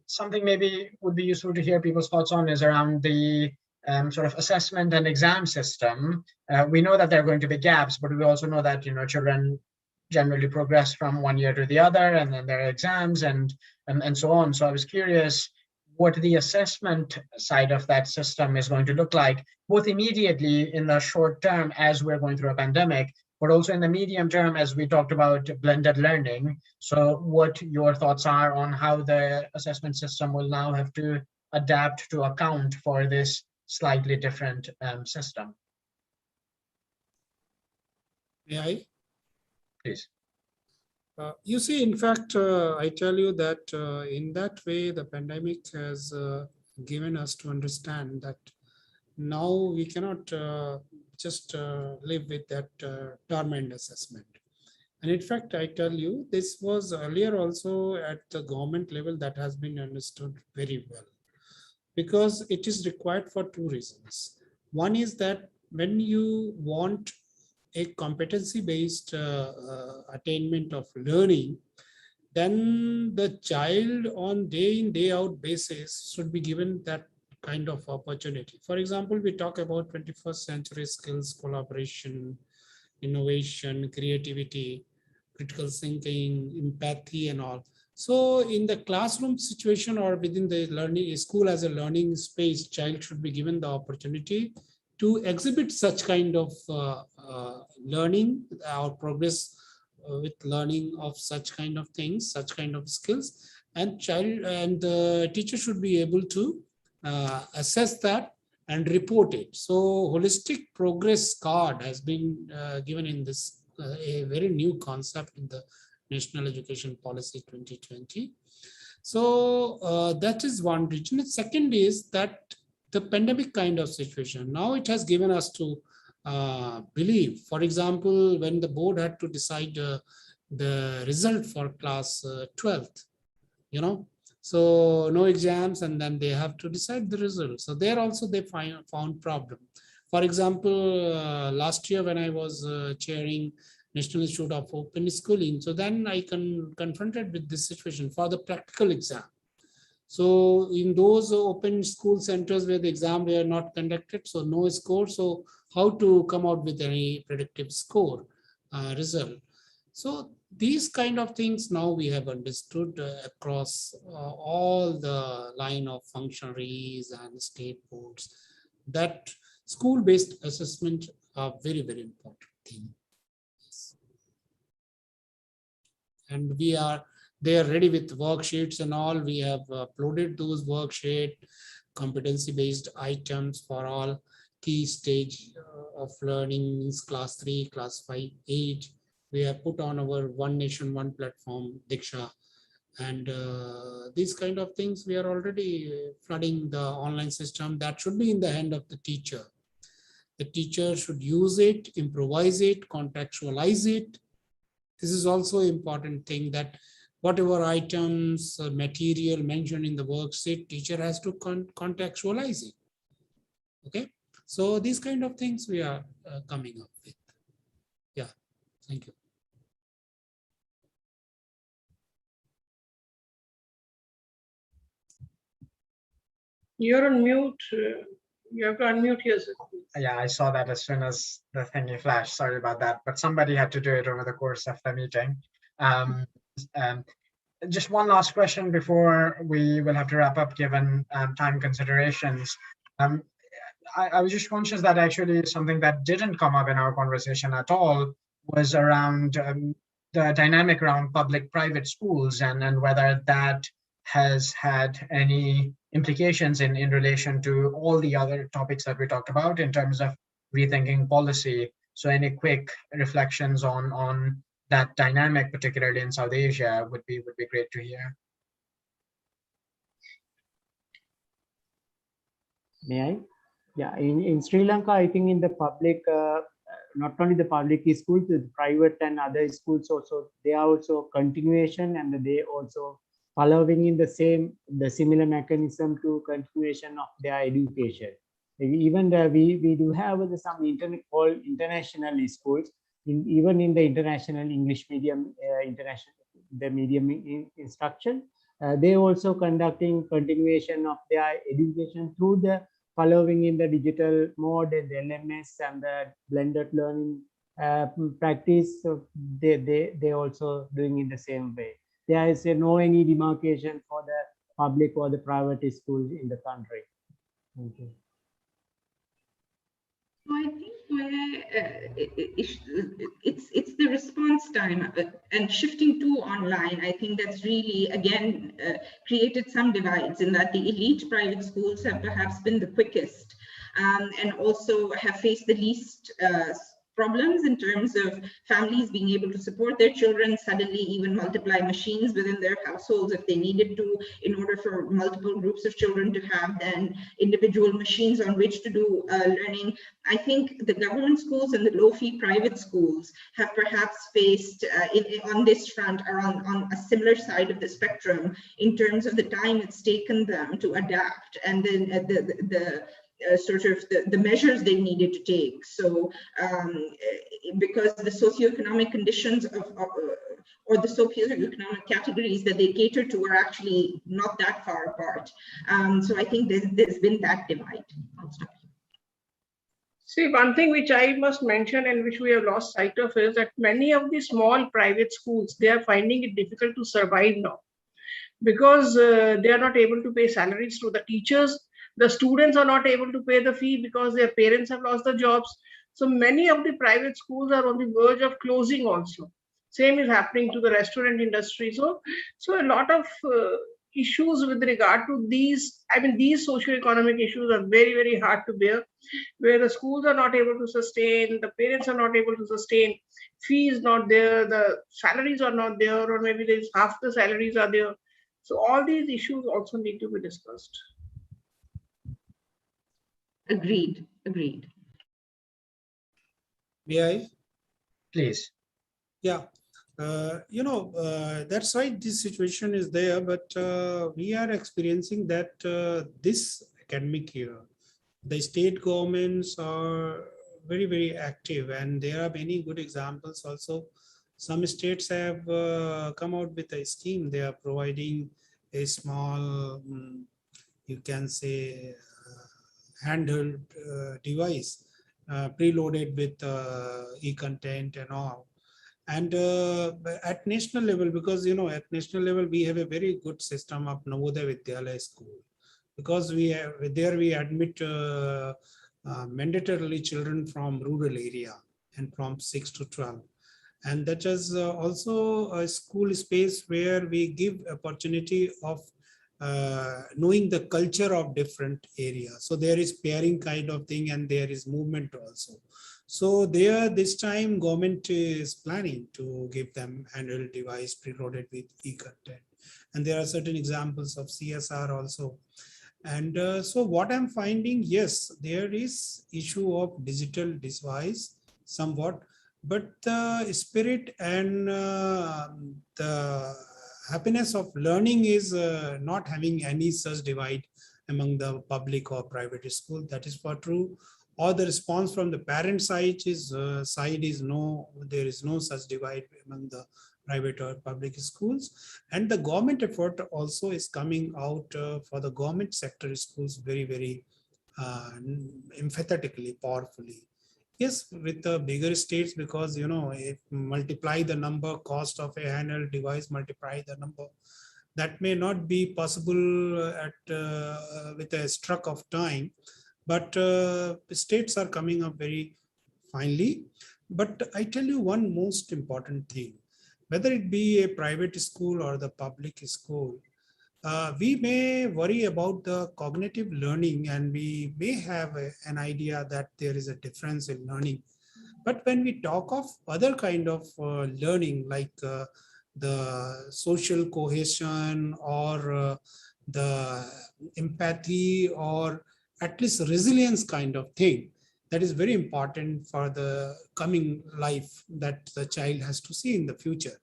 Something maybe would be useful to hear people's thoughts on is around the sort of assessment and exam system. We know that there are going to be gaps, but we also know that, you know, children generally progress from one year to the other, and then there are exams and so on. So I was curious what the assessment side of that system is going to look like, both immediately in the short term as we're going through a pandemic, but also in the medium term as we talked about blended learning. So what your thoughts are on how the assessment system will now have to adapt to account for this slightly different system. May I? Please. You see, in fact, I tell you that in that way, the pandemic has given us to understand that now we cannot just live with that torment assessment. And in fact, I tell you, this was earlier also at the government level that has been understood very well, because it is required for two reasons. One is that when you want a competency-based attainment of learning, then the child on day in, day out basis should be given that kind of opportunity. For example, we talk about 21st century skills, collaboration, innovation, creativity, critical thinking, empathy, and all. So in the classroom situation or within the learning school as a learning space, child should be given the opportunity to exhibit such kind of learning or progress with learning of such kind of things, such kind of skills, and child and the teacher should be able to assess that and report it. So holistic progress card has been given in this a very new concept in the National Education Policy 2020. So that is one reason. The second is that the pandemic kind of situation, now it has given us to believe, for example, when the board had to decide the result for class 12th, you know, so no exams, and then they have to decide the result. So there also they found problem. For example, last year when I was chairing National Institute of Open Schooling, so then I confronted with this situation for the practical exam. So in those open school centers where the exam were not conducted, so no score. So how to come out with any predictive score result? So these kind of things now we have understood across all the line of functionaries and state boards that school-based assessment are very, very important thing. And they are ready with worksheets and all. We have uploaded those worksheet, competency-based items for all key stage of learning, means class 3, class 5, 8. We have put on our One Nation, One Platform, Diksha. And these kind of things, we are already flooding the online system. That should be in the hand of the teacher. The teacher should use it, improvise it, contextualize it. This is also an important thing, that whatever items, material mentioned in the worksheet, teacher has to contextualize it. Okay, so these kind of things we are coming up with. Yeah, thank you. You're on mute. You have to unmute yourself. Yeah, I saw that as soon as the thingy flashed. Sorry about that, but somebody had to do it over the course of the meeting. Just one last question before we will have to wrap up, given time considerations. I was just conscious that actually something that didn't come up in our conversation at all was around the dynamic around public-private schools and whether that has had any implications in relation to all the other topics that we talked about in terms of rethinking policy. So any quick reflections on that dynamic, particularly in South Asia, would be great to hear. May I? Yeah, in Sri Lanka, I think in the public, not only the public schools, the private and other schools also, they are also continuation, and they also following in the similar mechanism to continuation of their education. Even we do have some international schools, even in the international English medium, the medium instruction, they also conducting continuation of their education through the following in the digital mode and the LMS and the blended learning practice. So they also doing in the same way. There is no any demarcation for the public or the private schools in the country. Thank you. So I think where it's the response time and shifting to online. I think that's really again created some divides in that the elite private schools have perhaps been the quickest and also have faced the least problems in terms of families being able to support their children, suddenly even multiply machines within their households if they needed to, in order for multiple groups of children to have then individual machines on which to do learning. I think the government schools and the low-fee private schools have perhaps faced on this front are on a similar side of the spectrum in terms of the time it's taken them to adapt, and then the measures they needed to take. So because the socioeconomic conditions or the socioeconomic categories that they cater to are actually not that far apart. So I think there's been that divide. I'll stop here. See, one thing which I must mention and which we have lost sight of is that many of the small private schools, they are finding it difficult to survive now, because they are not able to pay salaries to the teachers. The students are not able to pay the fee because their parents have lost their jobs. So many of the private schools are on the verge of closing also. Same is happening to the restaurant industry. So a lot of issues with regard to these, I mean, these socioeconomic issues are very, very hard to bear, where the schools are not able to sustain, the parents are not able to sustain, fee is not there, the salaries are not there, or maybe there's half the salaries are there. So all these issues also need to be discussed. Agreed. May I? Please. Yeah. That's right. This situation is there, but we are experiencing that this academic year, the state governments are very, very active, and there are many good examples also. Some states have come out with a scheme. They are providing a small, you can say, handheld device preloaded with e-content and all. And at national level, because at national level we have a very good system of Navodaya Vidyalaya school, because we admit mandatorily children from rural area and from 6 to 12. And that is also a school space where we give opportunity of knowing the culture of different areas. So there is pairing kind of thing, and there is movement also. So there, this time government is planning to give them handheld device preloaded with e-content. And there are certain examples of CSR also. And so what I'm finding, yes, there is issue of digital device somewhat, but the spirit and the happiness of learning is not having any such divide among the public or private school. That is for true. Or the response from the parent side is no, there is no such divide among the private or public schools. And the government effort also is coming out for the government sector schools very, very emphatically, powerfully. Yes, with the bigger states, because if multiply the number cost of a handheld device, multiply the number, that may not be possible at with a stroke of time. But states are coming up very finely. But I tell you one most important thing, whether it be a private school or the public school, we may worry about the cognitive learning, and we may have an idea that there is a difference in learning. But when we talk of other kind of learning, like the social cohesion or the empathy, or at least resilience kind of thing, that is very important for the coming life that the child has to see in the future.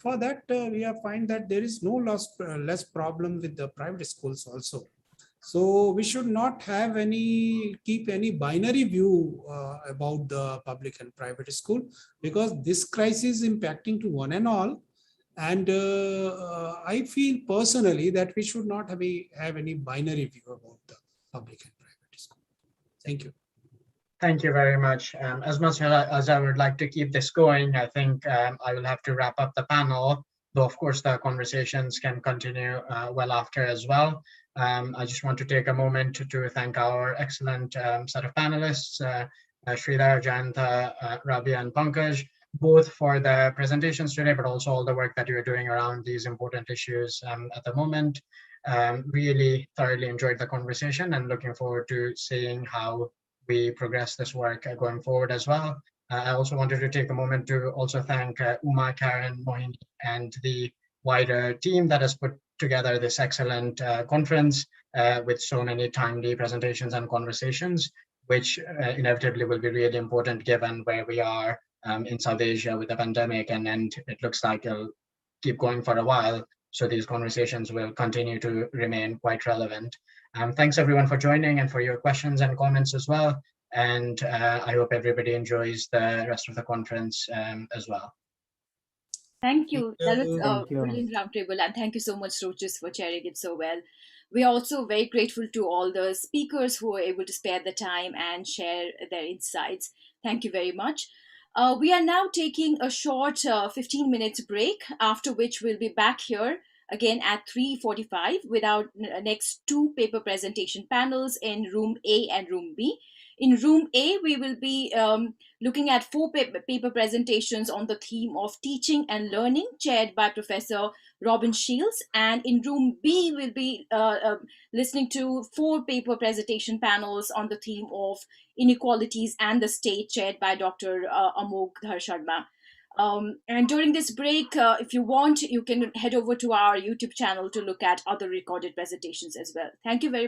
For that, we have find that there is no less problem with the private schools also. So we should not have keep any binary view about the public and private school, because this crisis is impacting to one and all. And I feel personally that we should not have any binary view about the public and private school. Thank you. Thank you very much. As much as I would like to keep this going, I think I will have to wrap up the panel, though of course the conversations can continue well after as well. I just want to take a moment to thank our excellent set of panelists, Sridhar, Jayantha, Rabea, and Pankaj, both for the presentations today, but also all the work that you're doing around these important issues at the moment. Really thoroughly enjoyed the conversation, and looking forward to seeing how we progress this work going forward as well. I also wanted to take a moment to also thank Uma, Karen, Mohini, and the wider team that has put together this excellent conference with so many timely presentations and conversations, which inevitably will be really important given where we are in South Asia with the pandemic, and it looks like it'll keep going for a while. So these conversations will continue to remain quite relevant. Thanks everyone for joining and for your questions and comments as well. And I hope everybody enjoys the rest of the conference as well. Thank you. That was a Thank you. brilliant roundtable, and thank you so much, Shrochis, for chairing it so well. We are also very grateful to all the speakers who were able to spare the time and share their insights. Thank you very much. We are now taking a short 15 minutes break, after which we'll be back here again at 3:45 with our next two paper presentation panels in room A and room B. In room A, we will be looking at four paper presentations on the theme of teaching and learning, chaired by Professor Robin Shields. And in room B, we'll be listening to four paper presentation panels on the theme of inequalities and the state, chaired by Dr. Amog Dhar Sharma. And during this break, if you want, you can head over to our YouTube channel to look at other recorded presentations as well. Thank you very much.